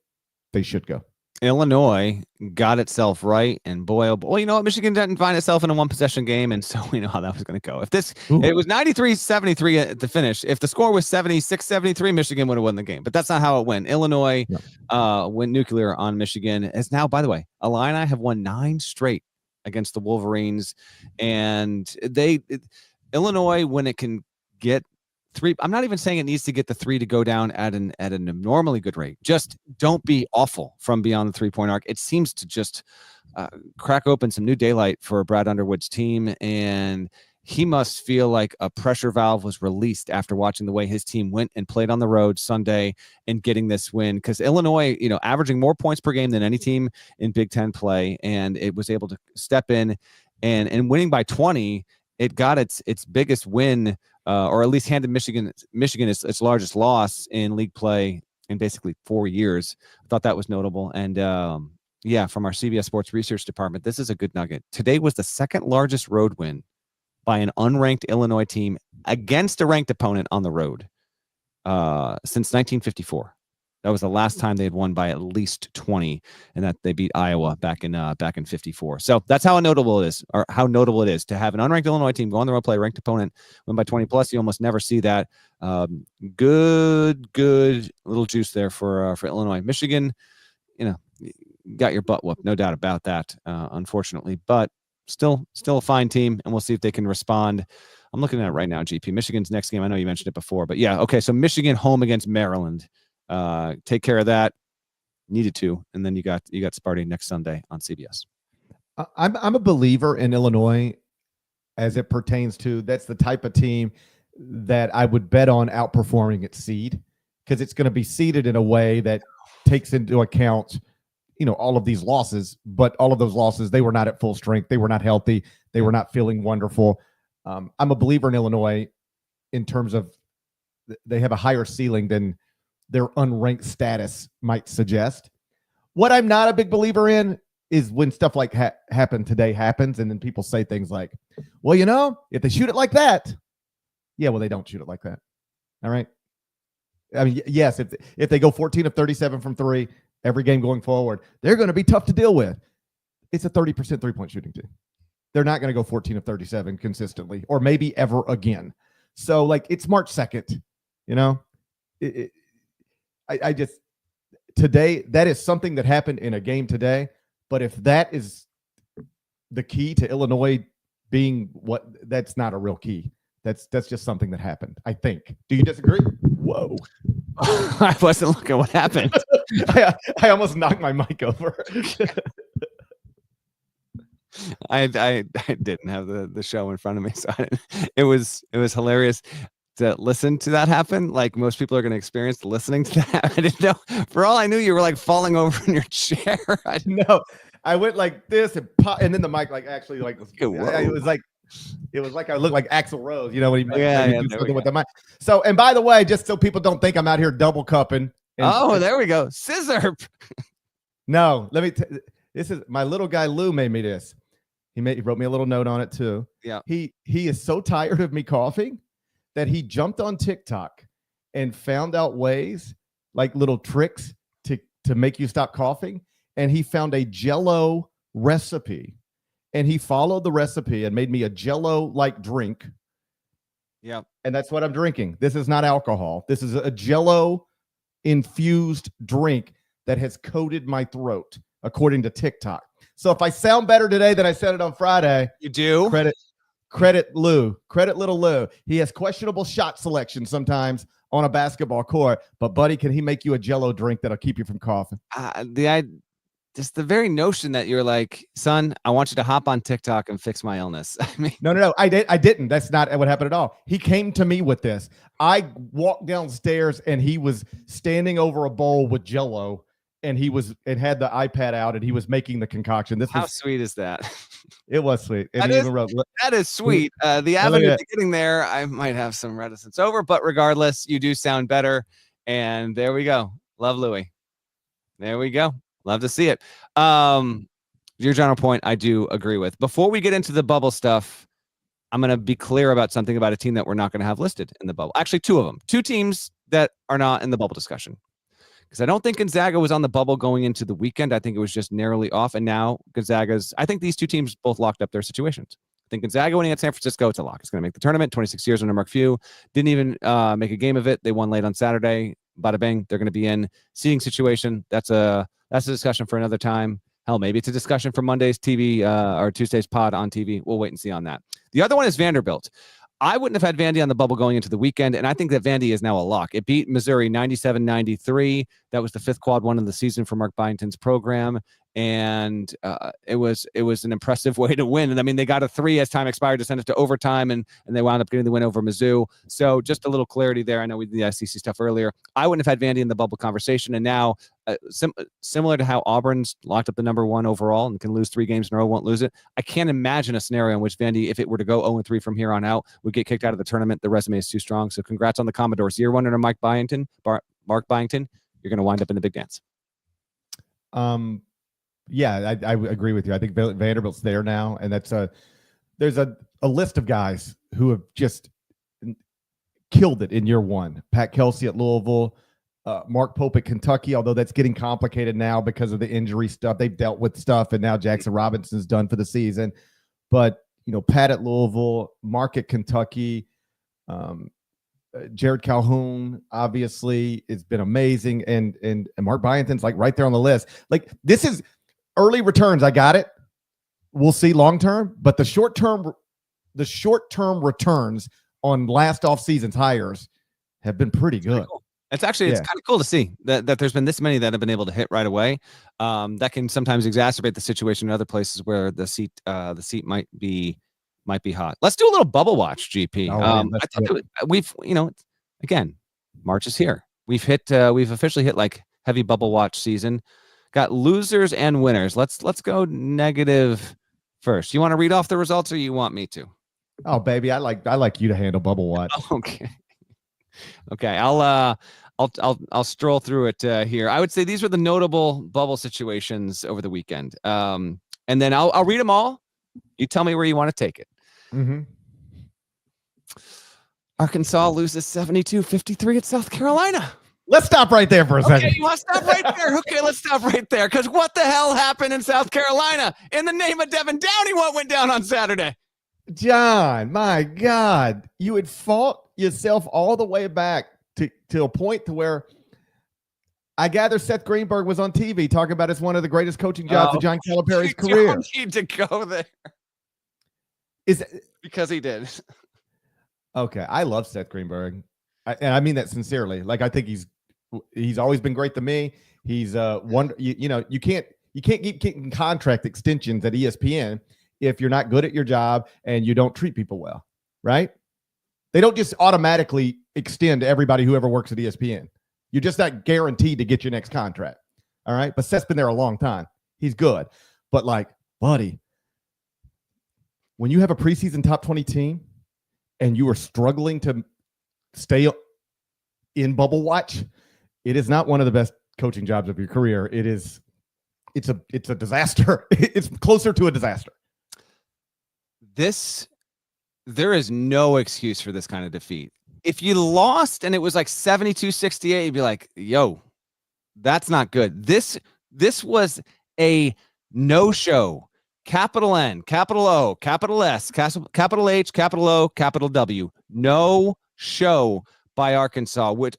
Speaker 1: they should go.
Speaker 2: Illinois got itself right, and boy, oh boy, Michigan didn't find itself in a 1-possession game, and so we know how that was going to go. If it was 93-73 at the finish. If the score was 76-73, Michigan would have won the game, but that's not how it went. Illinois went nuclear on Michigan. As now, by the way, Illini have won 9 straight against the Wolverines, and Illinois, when it can get 3, I'm not even saying it needs to get the 3 to go down at an abnormally good rate. Just don't be awful from beyond the 3-point arc. It seems to just crack open some new daylight for Brad Underwood's team, and he must feel like a pressure valve was released after watching the way his team went and played on the road Sunday and getting this win. Because Illinois, averaging more points per game than any team in Big Ten play, and it was able to step in and winning by 20. It got its biggest win, or at least handed Michigan its largest loss in league play in basically 4 years. I thought that was notable. And from our CBS Sports Research Department, this is a good nugget. Today was the second largest road win by an unranked Illinois team against a ranked opponent on the road since 1954. That was the last time they had won by at least 20, and that they beat Iowa back in 54. So that's how notable it is to have an unranked Illinois team go on the road, play a ranked opponent, win by 20 plus. You almost never see that. Good little juice there for Illinois. Michigan, got your butt whooped, no doubt about that. Unfortunately, but still a fine team, and we'll see if they can respond. I'm looking at it right now. GP Michigan's next game. I know you mentioned it before, but yeah, okay. So Michigan home against Maryland. Take care of that. Needed to, and then you got Sparty next Sunday on CBS.
Speaker 1: I'm a believer in Illinois as it pertains to that's the type of team that I would bet on outperforming its seed, because it's going to be seeded in a way that takes into account all of these losses, but all of those losses, they were not at full strength, they were not healthy, they were not feeling wonderful. I'm a believer in Illinois in terms of they have a higher ceiling than their unranked status might suggest. What I'm not a big believer in is when stuff like happened today happens, and then people say things like, well, if they shoot it like that, yeah, well, they don't shoot it like that. All right. I mean, yes, if they go 14 of 37 from three every game going forward, they're going to be tough to deal with. It's a 30% three-point shooting team. They're not going to go 14 of 37 consistently, or maybe ever again. So, like, it's March 2nd, I just, today, that is something that happened in a game today. But if that is the key to Illinois being that's not a real key. That's just something that happened, I think. Do you disagree? Whoa.
Speaker 2: I wasn't looking at what happened.
Speaker 1: I almost knocked my mic over.
Speaker 2: I didn't have the show in front of me, so it was hilarious to listen to that happen. Like most people are going to experience listening to that. I didn't know. For all I knew, you were like falling over in your chair.
Speaker 1: No, I went like this and then the mic actually like it was like I looked like Axl Rose, when he do something with the mic. So, and by the way, just so people don't think I'm out here double cupping.
Speaker 2: There we go. Scissor.
Speaker 1: No, this is my little guy Lou made me this. He wrote me a little note on it too.
Speaker 2: Yeah.
Speaker 1: He is so tired of me coughing that he jumped on TikTok and found out ways, like little tricks to make you stop coughing. And he found a Jell-O recipe, and he followed the recipe and made me a Jell-O-like drink.
Speaker 2: Yeah.
Speaker 1: And that's what I'm drinking. This is not alcohol. This is a Jell-O infused drink that has coated my throat, according to TikTok. So if I sound better today than I said it on Friday,
Speaker 2: you do.
Speaker 1: Credit Lou. Credit little Lou. He has questionable shot selection sometimes on a basketball court, but buddy, can he make you a Jell-O drink that'll keep you from coughing?
Speaker 2: Just the very notion that you're like, son, I want you to hop on TikTok and fix my illness. I mean,
Speaker 1: no, I didn't. That's not what happened at all. He came to me with this. I walked downstairs and he was standing over a bowl with Jell-O, and had the iPad out, and he was making the concoction. How
Speaker 2: sweet is that?
Speaker 1: It was sweet. And
Speaker 2: that is sweet. The avenue to getting there, I might have some reticence over, but regardless, you do sound better. And there we go. Love Louie. There we go. Love to see it. Your general point, I do agree with. Before we get into the bubble stuff, I'm going to be clear about something about a team that we're not going to have listed in the bubble. Actually, two of them. Two teams that are not in the bubble discussion. Because I don't think Gonzaga was on the bubble going into the weekend. I think it was just narrowly off. And now I think these two teams both locked up their situations. I think Gonzaga winning at San Francisco, it's a lock. It's going to make the tournament. 26 years under Mark Few. Didn't even make a game of it. They won late on Saturday. Bada bing. They're going to be in. Seeding situation. That's a discussion for another time. Hell, maybe it's a discussion for Monday's TV or Tuesday's pod on TV. We'll wait and see on that. The other one is Vanderbilt. I wouldn't have had Vandy on the bubble going into the weekend, and I think that Vandy is now a lock. It beat Missouri 97-93. That was the fifth quad one of the season for Mark Byington's program, and it was an impressive way to win. And I mean, they got a 3 as time expired to send it to overtime, and they wound up getting the win over Mizzou. So just a little clarity there. I know we did the SEC stuff earlier. I wouldn't have had Vandy in the bubble conversation, and now similar to how Auburn's locked up the number 1 overall and can lose 3 games in a row, won't lose it. I can't imagine a scenario in which Vandy, if it were to go 0-3 from here on out, would get kicked out of the tournament. The resume is too strong. So congrats on the Commodores. Year 1 under Mark Byington. You're going to wind up in the big dance.
Speaker 1: Yeah, I agree with you. I think Vanderbilt's there now, and there's a list of guys who have just killed it in year 1. Pat Kelsey at Louisville, Mark Pope at Kentucky, although that's getting complicated now because of the injury stuff. They've dealt with stuff, and now Jackson Robinson's done for the season. But, Pat at Louisville, Mark at Kentucky, Jared Calhoun, obviously, it's been amazing. And Mark Byington's like right there on the list. Like, this is early returns. I got it. We'll see long-term, but the short-term returns on last off-season's hires have been pretty good.
Speaker 2: Cool. It's kind of cool to see that there's been this many that have been able to hit right away. That can sometimes exacerbate the situation in other places where the seat might be hot. Let's do a little bubble watch, GP. Again, March is here. We've officially hit like heavy bubble watch season. Got losers and winners. Let's go negative first. You want to read off the results, or you want me to?
Speaker 1: Oh, baby, I like you to handle bubble watch.
Speaker 2: Okay. Okay, I'll I'll stroll through it here. I would say these were the notable bubble situations over the weekend. And then I'll read them all. You tell me where you want to take it.
Speaker 1: Mm-hmm.
Speaker 2: Arkansas loses 72-53 at South Carolina.
Speaker 1: Let's stop right there for a second.
Speaker 2: Okay, you want to stop right there? Okay, let's stop right there. Because what the hell happened in South Carolina? In the name of Devin Downey, what went down on Saturday?
Speaker 1: John, my God, you had fought yourself all the way back to a point to where I gather Seth Greenberg was on TV talking about it's one of the greatest coaching jobs of John Calipari's career.
Speaker 2: You don't need to go there.
Speaker 1: Is it,
Speaker 2: because he did.
Speaker 1: Okay, I love Seth Greenberg, and I mean that sincerely. Like, I think he's always been great to me. He's one. You can't keep getting contract extensions at ESPN if you're not good at your job and you don't treat people well, right? They don't just automatically extend to everybody who ever works at ESPN. You're just not guaranteed to get your next contract. All right. But Seth's been there a long time. He's good. But like, buddy, when you have a preseason top 20 team and you are struggling to stay in bubble watch, it is not one of the best coaching jobs of your career. It's a disaster. It's closer to a disaster.
Speaker 2: There is no excuse for this kind of defeat. If you lost and it was like 72-68, you'd be like, yo, that's not good. This was a no-show. Capital N, capital O, capital S, capital H, capital O, capital W. No show by Arkansas. Which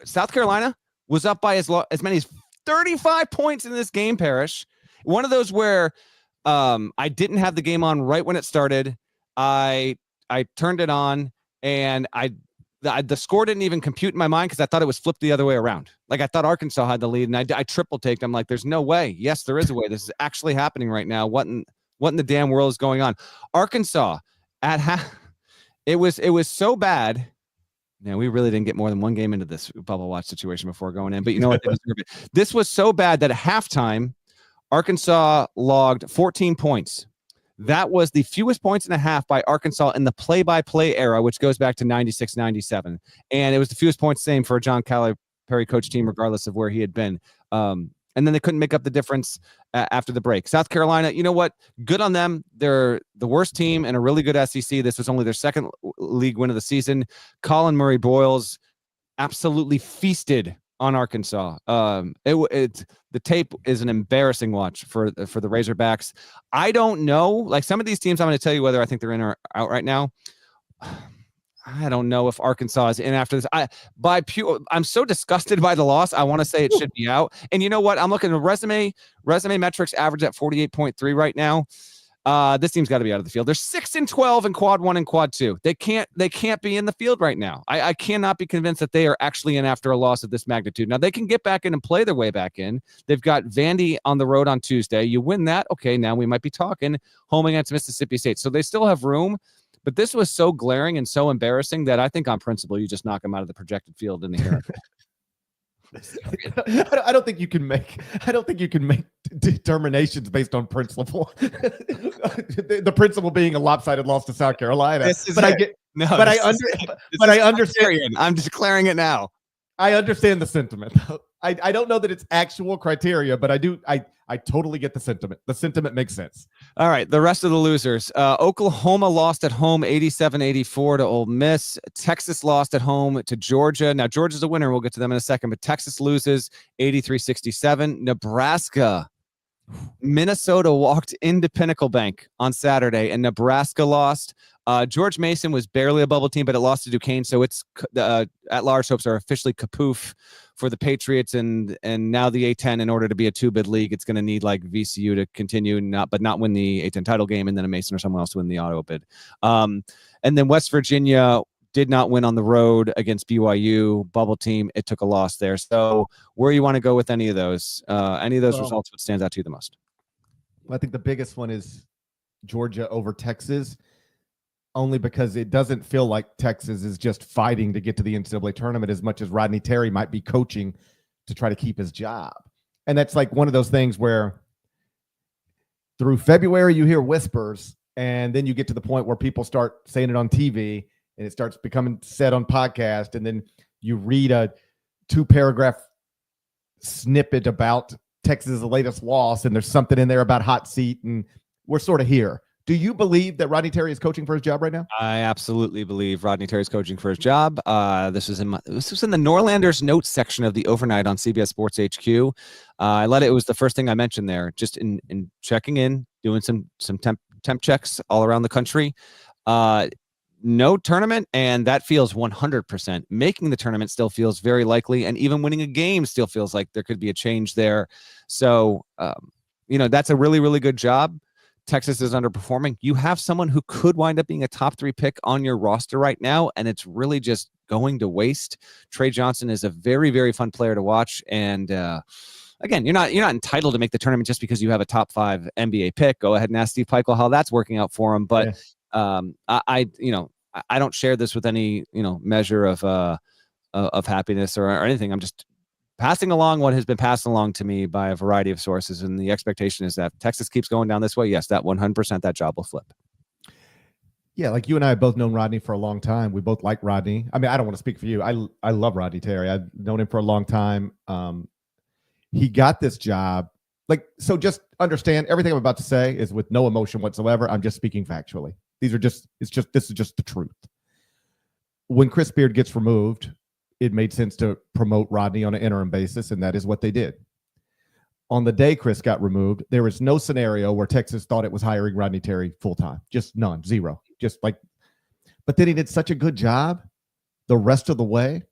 Speaker 2: South Carolina was up by as many as 35 points in this game, Parrish. One of those where I didn't have the game on right when it started. I turned it on and the score didn't even compute in my mind because I thought it was flipped the other way around. Like, I thought Arkansas had the lead, and I triple taked. I'm like, there's no way. Yes, there is a way. This is actually happening right now. What in the damn world is going on? Arkansas it was so bad. Now, we really didn't get more than one game into this bubble watch situation before going in, but you know what? This was so bad that at halftime, Arkansas logged 14 points. That was the fewest points and a half by Arkansas in the play-by-play era, which goes back to 96-97. And it was the fewest points, same for a John Calipari coach team, regardless of where he had been. And then they couldn't make up the difference after the break. South Carolina, you know what? Good on them. They're the worst team and a really good SEC. This was only their second league win of the season. Colin Murray-Boyles absolutely feasted on Arkansas. The tape is an embarrassing watch for the Razorbacks. I don't know. Like, some of these teams, I'm going to tell you whether I think they're in or out right now. I don't know if Arkansas is in after this. I'm so disgusted by the loss. I want to say it should be out. And you know what? I'm looking at resume metrics average at 48.3 right now. This team's got to be out of the field. They're 6-12 in quad 1 and quad 2. They can't be in the field right now. I cannot be convinced that they are actually in after a loss of this magnitude. Now, they can get back in and play their way back in. They've got Vandy on the road on Tuesday. You win that, okay, now we might be talking home against Mississippi State. So they still have room, but this was so glaring and so embarrassing that I think on principle you just knock them out of the projected field in the hearing.
Speaker 1: I don't think you can make determinations based on principle. The principle being a lopsided loss to South Carolina. I understand.
Speaker 2: I'm declaring it now.
Speaker 1: I understand the sentiment. I don't know that it's actual criteria, but I totally get the sentiment. The sentiment makes sense.
Speaker 2: All right, the rest of the losers. Oklahoma lost at home 87-84 to Ole Miss. Texas lost at home to Georgia. Now, Georgia's a winner. We'll get to them in a second, but Texas loses 83-67. Nebraska. Minnesota walked into Pinnacle Bank on Saturday, and Nebraska lost. George Mason was barely a bubble team, but it lost to Duquesne, so it's at-large hopes are officially kapoof for the Patriots, and now the A-10, in order to be a two-bid league, it's going to need like VCU to continue, but not win the A-10 title game, and then a Mason or someone else to win the auto bid. And then West Virginia did not win on the road against BYU, bubble team. It took a loss there. So where you want to go with any of those results, what stands out to you the most?
Speaker 1: I think the biggest one is Georgia over Texas, only because it doesn't feel like Texas is just fighting to get to the NCAA tournament as much as Rodney Terry might be coaching to try to keep his job. And that's like one of those things where through February you hear whispers, and then you get to the point where people start saying it on TV, and it starts becoming said on podcast, and then you read a 2-paragraph snippet about Texas' latest loss, and there's something in there about hot seat, and we're sort of here. Do you believe that Rodney Terry is coaching for his job right now?
Speaker 2: I absolutely believe Rodney Terry's coaching for his job. This was in the Norlanders notes section of the overnight on CBS Sports HQ. It was the first thing I mentioned there, just in checking in, doing some temp checks all around the country. No tournament, and that feels 100%. Making the tournament still feels very likely, and even winning a game still feels like there could be a change there. So, that's a really, really good job. Texas is underperforming. You have someone who could wind up being a top 3 pick on your roster right now, and it's really just going to waste. Trey Johnson is a very, very fun player to watch, and again, you're not entitled to make the tournament just because you have a top 5 NBA pick. Go ahead and ask Steve Peichel how that's working out for him. But I don't share this with any measure of happiness or anything. I'm just passing along what has been passed along to me by a variety of sources, and the expectation is that Texas keeps going down this way. Yes, that 100% that job will flip.
Speaker 1: Yeah, like you and I have both known Rodney for a long time. We both like Rodney. I mean, I don't want to speak for you. I love Rodney Terry. I've known him for a long time. He got this job. So just understand everything I'm about to say is with no emotion whatsoever. I'm just speaking factually. This is just the truth. When Chris Beard gets removed, it made sense to promote Rodney on an interim basis, and that is what they did. On the day Chris got removed, there was no scenario where Texas thought it was hiring Rodney Terry full-time. Just none, zero. But then he did such a good job the rest of the way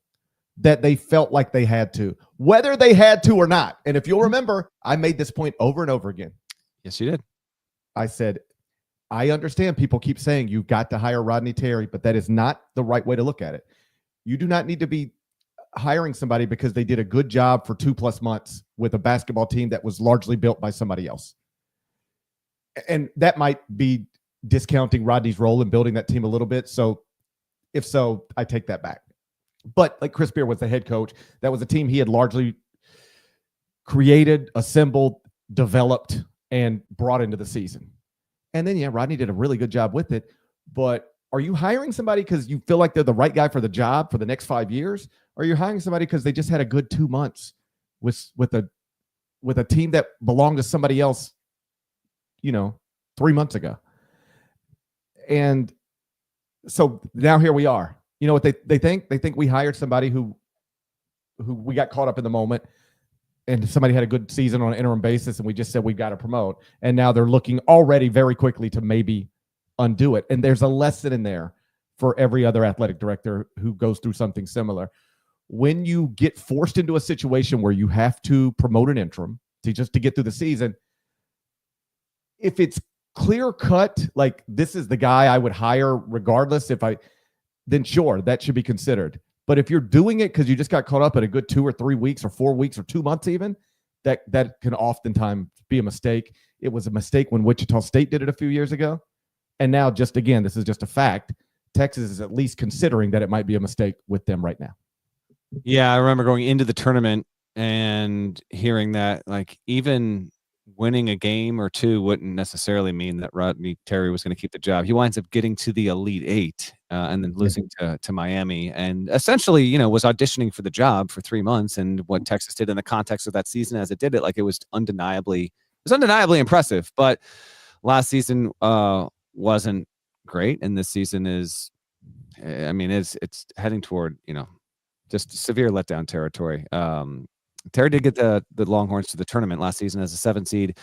Speaker 1: that they felt like they had to, whether they had to or not. And if you'll remember, I made this point over and over again.
Speaker 2: Yes, you did.
Speaker 1: I said, I understand people keep saying you've got to hire Rodney Terry, but that is not the right way to look at it. You do not need to be hiring somebody because they did a good job for 2+ months with a basketball team that was largely built by somebody else. And that might be discounting Rodney's role in building that team a little bit. So if so, I take that back. But like Chris Beard was the head coach, that was a team he had largely created, assembled, developed, and brought into the season. And then, Rodney did a really good job with it. But are you hiring somebody because you feel like they're the right guy for the job for the next 5 years? Or are you hiring somebody because they just had a good 2 months with a team that belonged to somebody else, 3 months ago? And so now here we are. You know what they think? They think we hired somebody who we got caught up in the moment, and somebody had a good season on an interim basis, and we just said we've got to promote. And now they're looking already very quickly to maybe undo it. And there's a lesson in there for every other athletic director who goes through something similar. When you get forced into a situation where you have to promote an interim to get through the season, if it's clear cut, like this is the guy I would hire regardless, then sure, that should be considered. But if you're doing it because you just got caught up in a good 2 or 3 weeks or 4 weeks or 2 months even, that can oftentimes be a mistake. It was a mistake when Wichita State did it a few years ago. And now, just again, this is just a fact. Texas is at least considering that it might be a mistake with them right now.
Speaker 2: Yeah, I remember going into the tournament and hearing that, like, even winning a game or two wouldn't necessarily mean that Rodney Terry was going to keep the job. He winds up getting to the Elite Eight and then losing to Miami, and essentially, was auditioning for the job for 3 months. And what Texas did in the context of that season as it did it, like, it was undeniably impressive. But last season wasn't great, and this season is, it's heading toward, just severe letdown territory. Terry did get the Longhorns to the tournament last season as a 7 seed,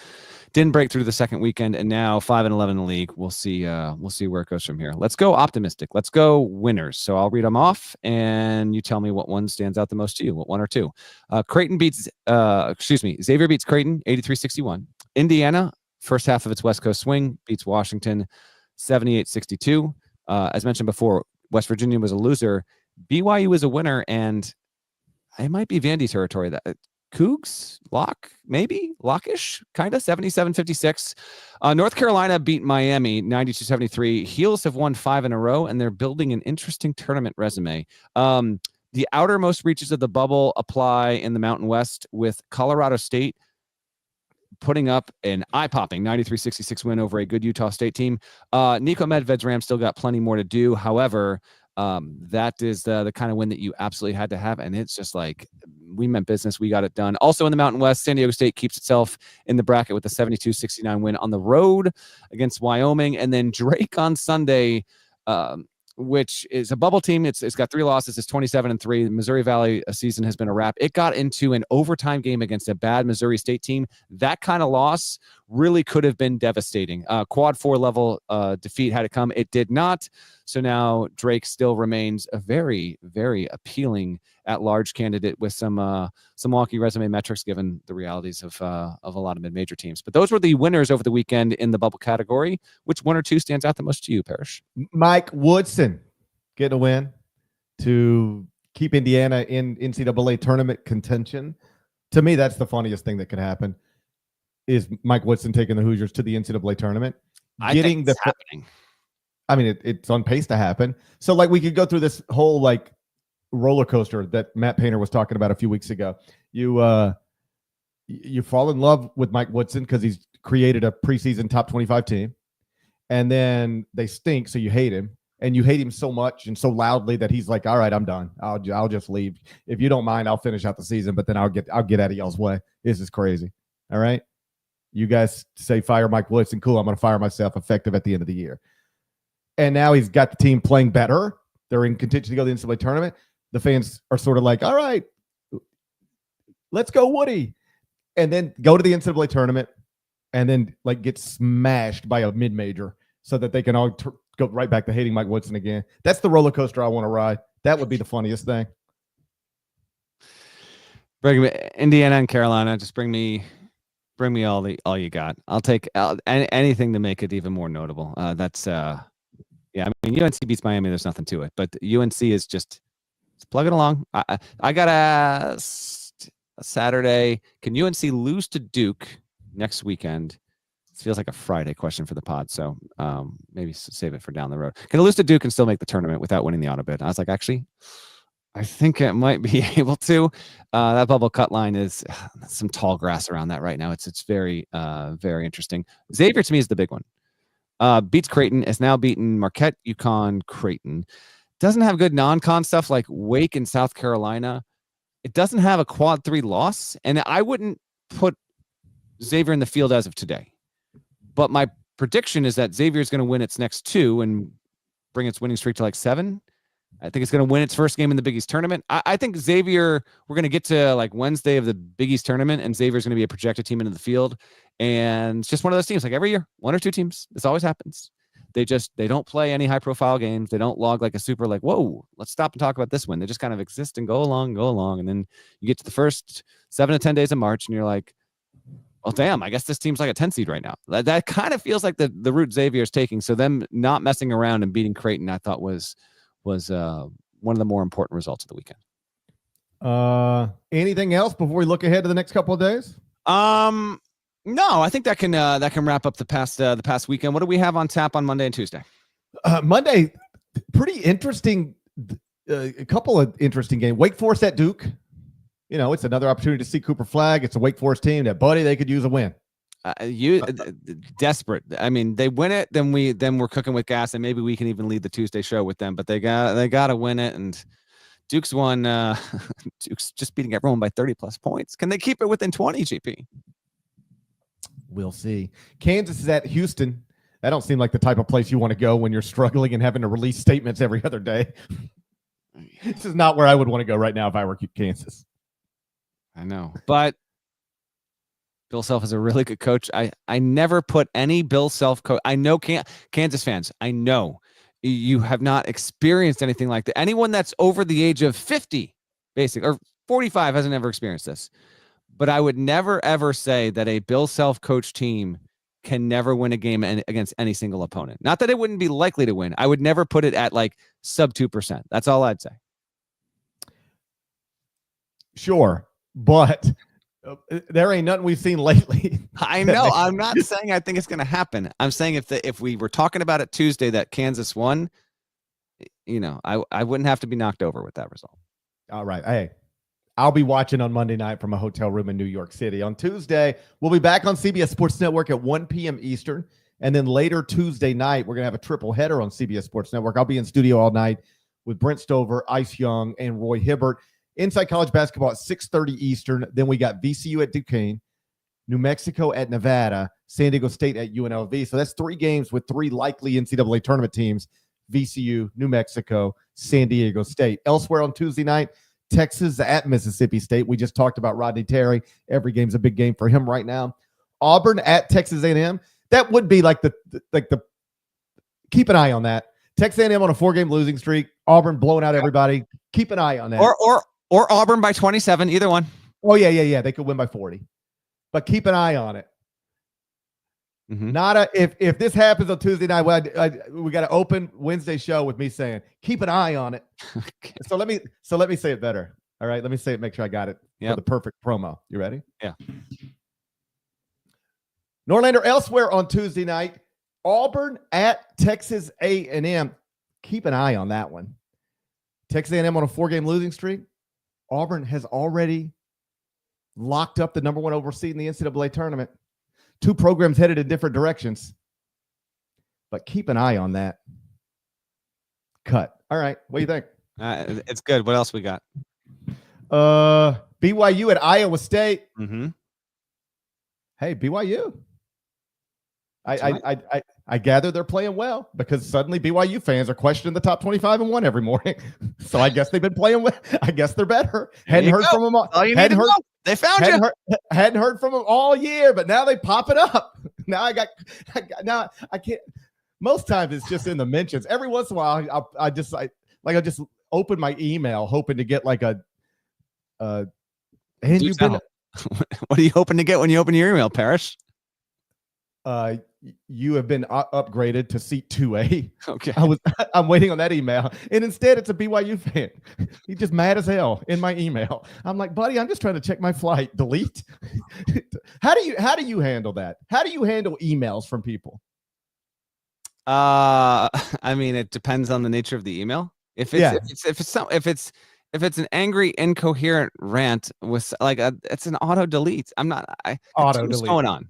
Speaker 2: didn't break through the second weekend, and now 5-11 in the league. We'll see where it goes from here. Let's go optimistic. Let's go winners. So I'll read them off, and you tell me what one stands out the most to you. What one or two? Xavier beats Creighton 83-61. Indiana, first half of its West Coast swing, beats Washington 78-62. As mentioned before, West Virginia was a loser. BYU was a winner, and it might be Vandy territory. That Cougs, Lockish, kind of 77-56. North Carolina beat Miami 92-73. Heels have won 5 in a row, and they're building an interesting tournament resume. The outermost reaches of the bubble apply in the Mountain West, with Colorado State putting up an eye-popping 93-66 win over a good Utah State team. Nico Medved's Rams still got plenty more to do. However, That is the kind of win that you absolutely had to have. And it's just like, we meant business. We got it done. Also in the Mountain West, San Diego State keeps itself in the bracket with a 72-69 win on the road against Wyoming. And then Drake on Sunday, which is a bubble team. It's got 3 losses. It's 27-3. The Missouri Valley season has been a wrap. It got into an overtime game against a bad Missouri State team. That kind of loss really could have been devastating. Quad 4 level defeat had it come. It did not. So now Drake still remains a very, very appealing at-large candidate with some wonky resume metrics given the realities of a lot of mid-major teams. But those were the winners over the weekend in the bubble category. Which one or two stands out the most to you, Parrish?
Speaker 1: Mike Woodson getting a win to keep Indiana in NCAA tournament contention. To me, that's the funniest thing that could happen, is Mike Woodson taking the Hoosiers to the NCAA tournament.
Speaker 2: I think it's happening.
Speaker 1: I mean, it's on pace to happen. So, like, we could go through this whole, like, roller coaster that Matt Painter was talking about a few weeks ago. You fall in love with Mike Woodson because he's created a preseason top 25 team, and then they stink, so you hate him, and you hate him so much and so loudly that he's like, all right, I'm done. I'll just leave. If you don't mind, I'll finish out the season, but then I'll get out of y'all's way. This is crazy. All right? You guys say fire Mike Woodson. Cool, I'm going to fire myself effective at the end of the year. And now he's got the team playing better. They're in contention to go to the NCAA tournament. The fans are sort of like, all right, let's go Woody. And then go to the NCAA tournament and then, like, get smashed by a mid-major so that they can all go right back to hating Mike Woodson again. That's the roller coaster I want to ride. That would be the funniest thing.
Speaker 2: Bring me Indiana and Carolina. Just bring me all you got. I'll take anything to make it even more notable. Yeah, I mean, UNC beats Miami. There's nothing to it, but UNC is just plugging along. I got asked a Saturday, can UNC lose to Duke next weekend? It feels like a Friday question for the pod, so maybe save it for down the road. Can it lose to Duke and still make the tournament without winning the auto bid? I was like, actually, I think it might be able to. That bubble cut line is some tall grass around that right now. It's very, very interesting. Xavier to me is the big one. Beats Creighton, has now beaten Marquette, UConn, Creighton. Doesn't have good non-con stuff like Wake and South Carolina. It doesn't have a quad 3 loss, and I wouldn't put Xavier in the field as of today. But my prediction is that Xavier is going to win its next 2 and bring its winning streak to like 7. I think it's going to win its first game in the Big East tournament. I think Xavier, we're going to get to like Wednesday of the Big East tournament, and Xavier is going to be a projected team into the field. And it's just one of those teams, like every year, 1 or 2 teams. This always happens. They don't play any high profile games. They don't log like a super, like, whoa, let's stop and talk about this one. They just kind of exist and go along. And then you get to the first 7 to 10 days of March and you're like, well, damn, I guess this team's like a 10 seed right now. That kind of feels like the route Xavier is taking. So them not messing around and beating Creighton, I thought was one of the more important results of the weekend.
Speaker 1: Anything else before we look ahead to the next couple of days?
Speaker 2: No, I think that can wrap up the past weekend. What do we have on tap on Monday and Tuesday?
Speaker 1: Monday, pretty interesting. A couple of interesting games. Wake Forest at Duke. You know, it's another opportunity to see Cooper Flagg. It's a Wake Forest team that, buddy, they could use a win.
Speaker 2: Desperate. I mean, they win it, then we're cooking with gas, and maybe we can even lead the Tuesday show with them. But they got to win it, and Duke's won. Duke's just beating everyone by 30+ points. Can they keep it within 20? GP.
Speaker 1: We'll see. Kansas is at Houston. That don't seem like the type of place you want to go when you're struggling and having to release statements every other day. This is not where I would want to go right now if I were Kansas.
Speaker 2: I know, but Bill Self is a really good coach. I never put any Bill Self coach. I know Kansas fans, I know you have not experienced anything like that. Anyone that's over the age of 50, or 45 hasn't ever experienced this. But I would never, ever say that a Bill Self coach team can never win a game against any single opponent. Not that it wouldn't be likely to win. I would never put it at like sub 2%. That's all I'd say.
Speaker 1: Sure, but there ain't nothing we've seen lately.
Speaker 2: I know. I'm not saying I think it's going to happen. I'm saying if we were talking about it Tuesday that Kansas won, you know, I wouldn't have to be knocked over with that result.
Speaker 1: All right. Hey, I'll be watching on Monday night from a hotel room in New York City. On Tuesday, we'll be back on CBS Sports Network at 1 p.m. Eastern. And then later Tuesday night, we're going to have a triple header on CBS Sports Network. I'll be in studio all night with Brent Stover, Ice Young, and Roy Hibbert. Inside College basketball at 6:30 Eastern. Then we got VCU at Duquesne, New Mexico at Nevada, San Diego State at UNLV. So that's 3 games with 3 likely NCAA tournament teams: VCU, New Mexico, San Diego State. Elsewhere on Tuesday night, Texas at Mississippi State. We just talked about Rodney Terry. Every game's a big game for him right now. Auburn at Texas A&M. That would be like the keep an eye on that. Texas A&M on a 4-game losing streak. Auburn blowing out everybody. Keep an eye on that.
Speaker 2: Or Auburn by 27. Either one.
Speaker 1: Oh yeah. They could win by 40, but keep an eye on it. If this happens on Tuesday night, we got to open Wednesday show with me saying keep an eye on it. Okay. So let me say it better. All right, let me say it. Make sure I got it for the perfect promo. You ready?
Speaker 2: Yeah.
Speaker 1: Norlander elsewhere on Tuesday night. Auburn at Texas A&M. Keep an eye on that one. Texas A&M on a 4-game losing streak. Auburn has already locked up the number 1 overall seed in the NCAA tournament. 2 programs headed in different directions. But keep an eye on that. Cut. All right. What do you think?
Speaker 2: It's good. What else we got?
Speaker 1: BYU at Iowa State.
Speaker 2: Mm-hmm.
Speaker 1: Hey, BYU. I gather they're playing well because suddenly BYU fans are questioning the top 25 and 1 every morning. So I guess they've been playing well. I guess they're better. Hadn't heard from them all.
Speaker 2: They found you.
Speaker 1: Hadn't heard from them all year, but now they pop it up. Now I can't. Most times it's just in the mentions. Every once in a while, I just open my email hoping to get like a. And you've been.
Speaker 2: What are you hoping to get when you open your email, Parrish?
Speaker 1: You have been upgraded to seat 2A.
Speaker 2: Okay.
Speaker 1: I'm waiting on that email. And instead it's a BYU fan. He's just mad as hell in my email. I'm like, buddy, I'm just trying to check my flight. Delete. How do you handle that? How do you handle emails from people?
Speaker 2: I mean, it depends on the nature of the email. If it's an angry, incoherent rant with it's an auto delete. What's going on?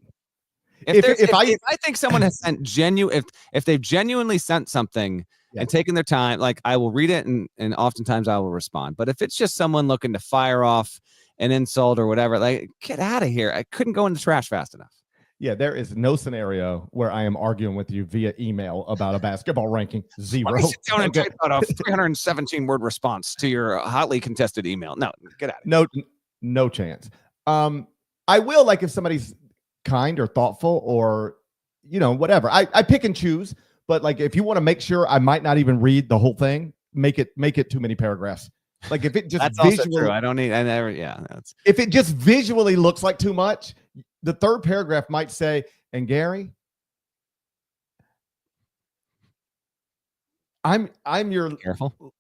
Speaker 2: If I think someone has sent if they've genuinely sent something and taken their time, I will read it and oftentimes I will respond. But if it's just someone looking to fire off an insult or whatever, get out of here. I couldn't go in the trash fast enough.
Speaker 1: Yeah, there is no scenario where I am arguing with you via email about a basketball ranking. 0.
Speaker 2: Let me sit down and type out a 317-word response to your hotly contested email. No, get out of
Speaker 1: here. No chance. I will, if somebody's kind or thoughtful or whatever, I pick and choose, but if you want to make sure I might not even read the whole thing, make it too many paragraphs. If it just
Speaker 2: that's also true.
Speaker 1: If it just visually looks like too much, the 3rd paragraph might say, and Gary, I'm your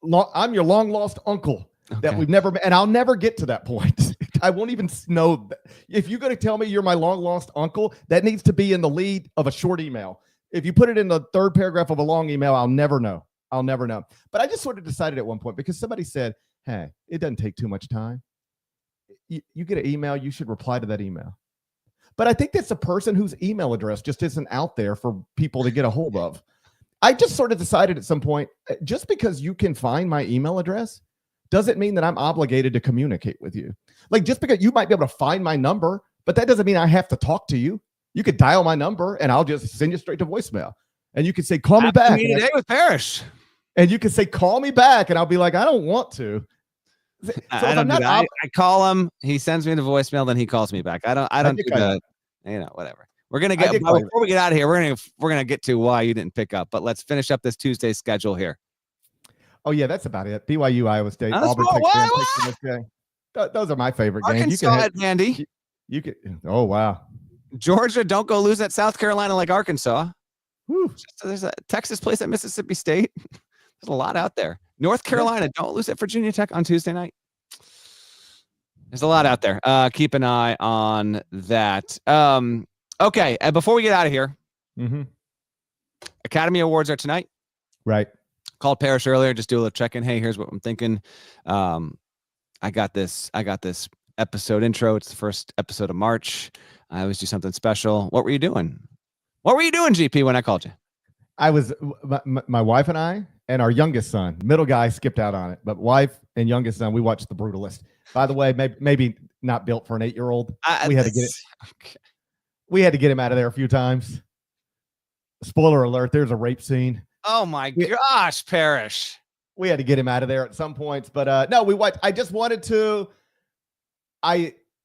Speaker 1: long lost uncle that we've never met, and I'll never get to that point. I won't even know. If you're going to tell me you're my long lost uncle, that needs to be in the lead of a short email. If you put it in the 3rd paragraph of a long email, I'll never know. But I just sort of decided at one point, because somebody said, hey, it doesn't take too much time. You get an email, you should reply to that email. But I think that's a person whose email address just isn't out there for people to get a hold of. I just sort of decided at some point, just because you can find my email address doesn't mean that I'm obligated to communicate with you. Just because you might be able to find my number, but that doesn't mean I have to talk to you. You could dial my number and I'll just send you straight to voicemail. And you can say, call me back.
Speaker 2: Today with Parrish.
Speaker 1: And you can say, call me back. And I'll be like, I don't want to.
Speaker 2: So I don't do that. I call him, he sends me the voicemail, then he calls me back. I don't do that. Whatever. We're gonna get before we get out of here. We're gonna get to why you didn't pick up, but let's finish up this Tuesday schedule here.
Speaker 1: Oh yeah, that's about it. BYU, Iowa State, Auburn, Texas. Those are my favorite games.
Speaker 2: You can have Andy.
Speaker 1: You could. Oh wow.
Speaker 2: Georgia, don't go lose at South Carolina like Arkansas. There's a Texas plays at Mississippi State. There's a lot out there. North Carolina, don't lose at Virginia Tech on Tuesday night. There's a lot out there. Keep an eye on that. Okay, before we get out of here, Academy Awards are tonight.
Speaker 1: Right.
Speaker 2: Called Parrish earlier, just do a little check-in. Hey, here's what I'm thinking. I got this episode intro. It's the first episode of March. I always do something special. What were you doing? GP, when I called you?
Speaker 1: I was my wife and I and our youngest son. Middle guy skipped out on it, but wife and youngest son, we watched The Brutalist. By the way, maybe not built for an 8-year-old. We had to get it.
Speaker 2: Okay.
Speaker 1: We had to get him out of there a few times. Spoiler alert, there's a rape scene.
Speaker 2: Oh my gosh, Parrish.
Speaker 1: We had to get him out of there at some points, but no, we watched. I just wanted to.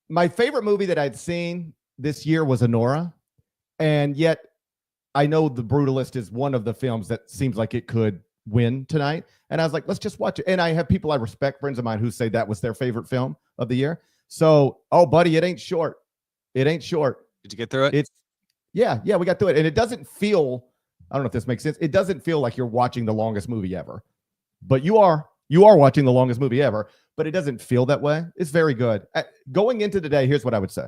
Speaker 1: My favorite movie that I'd seen this year was Anora, and yet I know The Brutalist is one of the films that seems like it could win tonight. And I was like, let's just watch it. And I have people I respect, friends of mine, who say that was their favorite film of the year. So, oh, buddy, it ain't short. It ain't short.
Speaker 2: Did you get through it?
Speaker 1: It's yeah, we got through it. And it doesn't feel, I don't know if this makes sense. It doesn't feel like you're watching the longest movie ever. But you are watching the longest movie ever, but it doesn't feel that way. It's very good. Going into today, here's what I would say.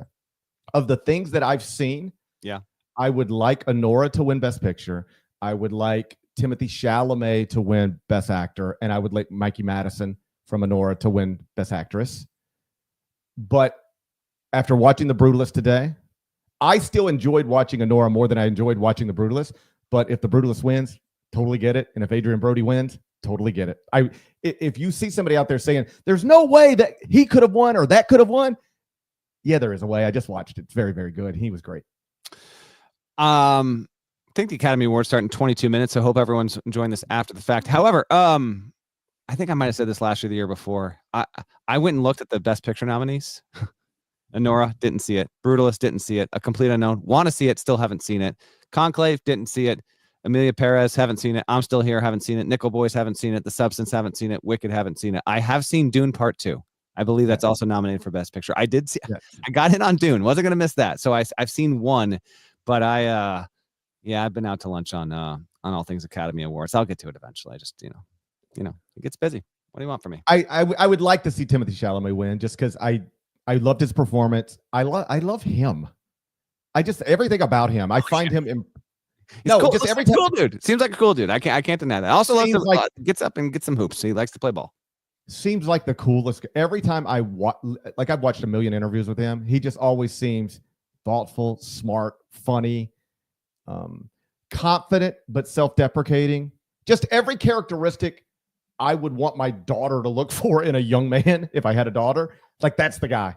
Speaker 1: Of the things that I've seen, I would like Anora to win Best Picture. I would like Timothée Chalamet to win Best Actor, and I would like Mikey Madison from Anora to win Best Actress. But after watching The Brutalist today, I still enjoyed watching Anora more than I enjoyed watching The Brutalist. But if The Brutalist wins, totally get it. And if Adrian Brody wins, totally get it. If you see somebody out there saying there's no way that he could have won or that could have won, yeah, there is a way. I just watched it. It's very, very good. He was great.
Speaker 2: I think the Academy Awards start in 22 minutes. So I hope everyone's enjoying this after the fact. However, I think I might have said this last year, the year before. I went and looked at the Best Picture nominees. Anora, didn't see it. Brutalist, didn't see it. A Complete Unknown, want to see it, still haven't seen it. Conclave, didn't see it. Emilia Perez, haven't seen it. I'm Still Here, haven't seen it. Nickel Boys, haven't seen it. The Substance, haven't seen it. Wicked, haven't seen it. I have seen Dune Part 2. I believe that's also nominated for Best Picture. I did see.
Speaker 1: Yes.
Speaker 2: I got in on Dune. Wasn't going to miss that. So I've seen one, but I've been out to lunch on all things Academy Awards. I'll get to it eventually. I just, it gets busy. What do you want from me?
Speaker 1: I would like to see Timothée Chalamet win just because I loved his performance. I love him. Everything about him. I find him.
Speaker 2: Cool.
Speaker 1: Just every time.
Speaker 2: Cool dude. Seems like a cool dude. I can't deny that. I also loves to gets up and gets some hoops. So he likes to play ball.
Speaker 1: Seems like the coolest. Every time I've watched a million interviews with him, he just always seems thoughtful, smart, funny, confident, but self-deprecating. Just every characteristic I would want my daughter to look for in a young man if I had a daughter. Like, that's the guy.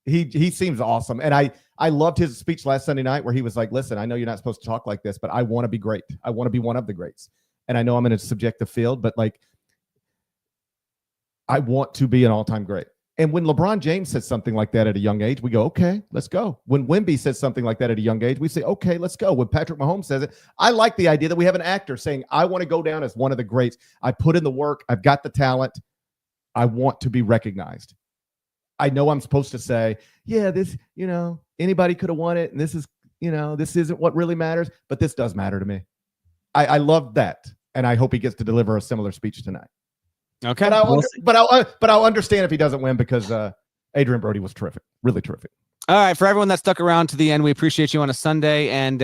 Speaker 1: He seems awesome. And I loved his speech last Sunday night where he was like, listen, I know you're not supposed to talk like this, but I want to be great. I want to be one of the greats. And I know I'm in a subjective field, but like, I want to be an all-time great. And when LeBron James says something like that at a young age, we go, okay, let's go. When Wemby says something like that at a young age, we say, okay, let's go. When Patrick Mahomes says it, I like the idea that we have an actor saying, I want to go down as one of the greats. I put in the work. I've got the talent. I want to be recognized. I know I'm supposed to say, yeah, this, anybody could have won it. And this is, this isn't what really matters, but this does matter to me. I love that. And I hope he gets to deliver a similar speech tonight.
Speaker 2: Okay.
Speaker 1: But I'll understand if he doesn't win because Adrian Brody was terrific. Really terrific.
Speaker 2: All right. For everyone that stuck around to the end, we appreciate you on a Sunday. And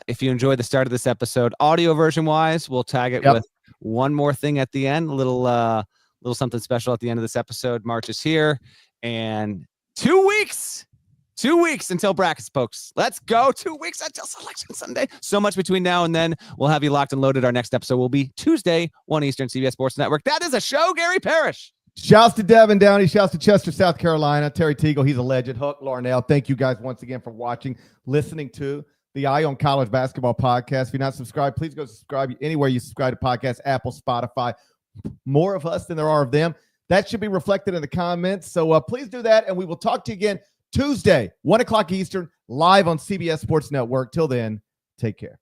Speaker 2: if you enjoyed the start of this episode, audio version wise, we'll tag it with one more thing at the end, a little something special at the end of this episode. March is here. And 2 weeks until brackets, folks. Let's go. 2 weeks until Selection Sunday. So much between now and then. We'll have you locked and loaded. Our next episode will be Tuesday, 1 Eastern, CBS Sports Network. That is a show, Gary Parrish.
Speaker 1: Shouts to Devin Downey. Shouts to Chester, South Carolina. Terry Teagle, he's a legend. Hook, Larnell. Thank you guys once again for watching, listening to the Eye on College Basketball Podcast. If you're not subscribed, please go subscribe anywhere you subscribe to podcasts, Apple, Spotify. More of us than there are of them. That should be reflected in the comments. So please do that. And we will talk to you again Tuesday, 1 o'clock Eastern, live on CBS Sports Network. Till then, take care.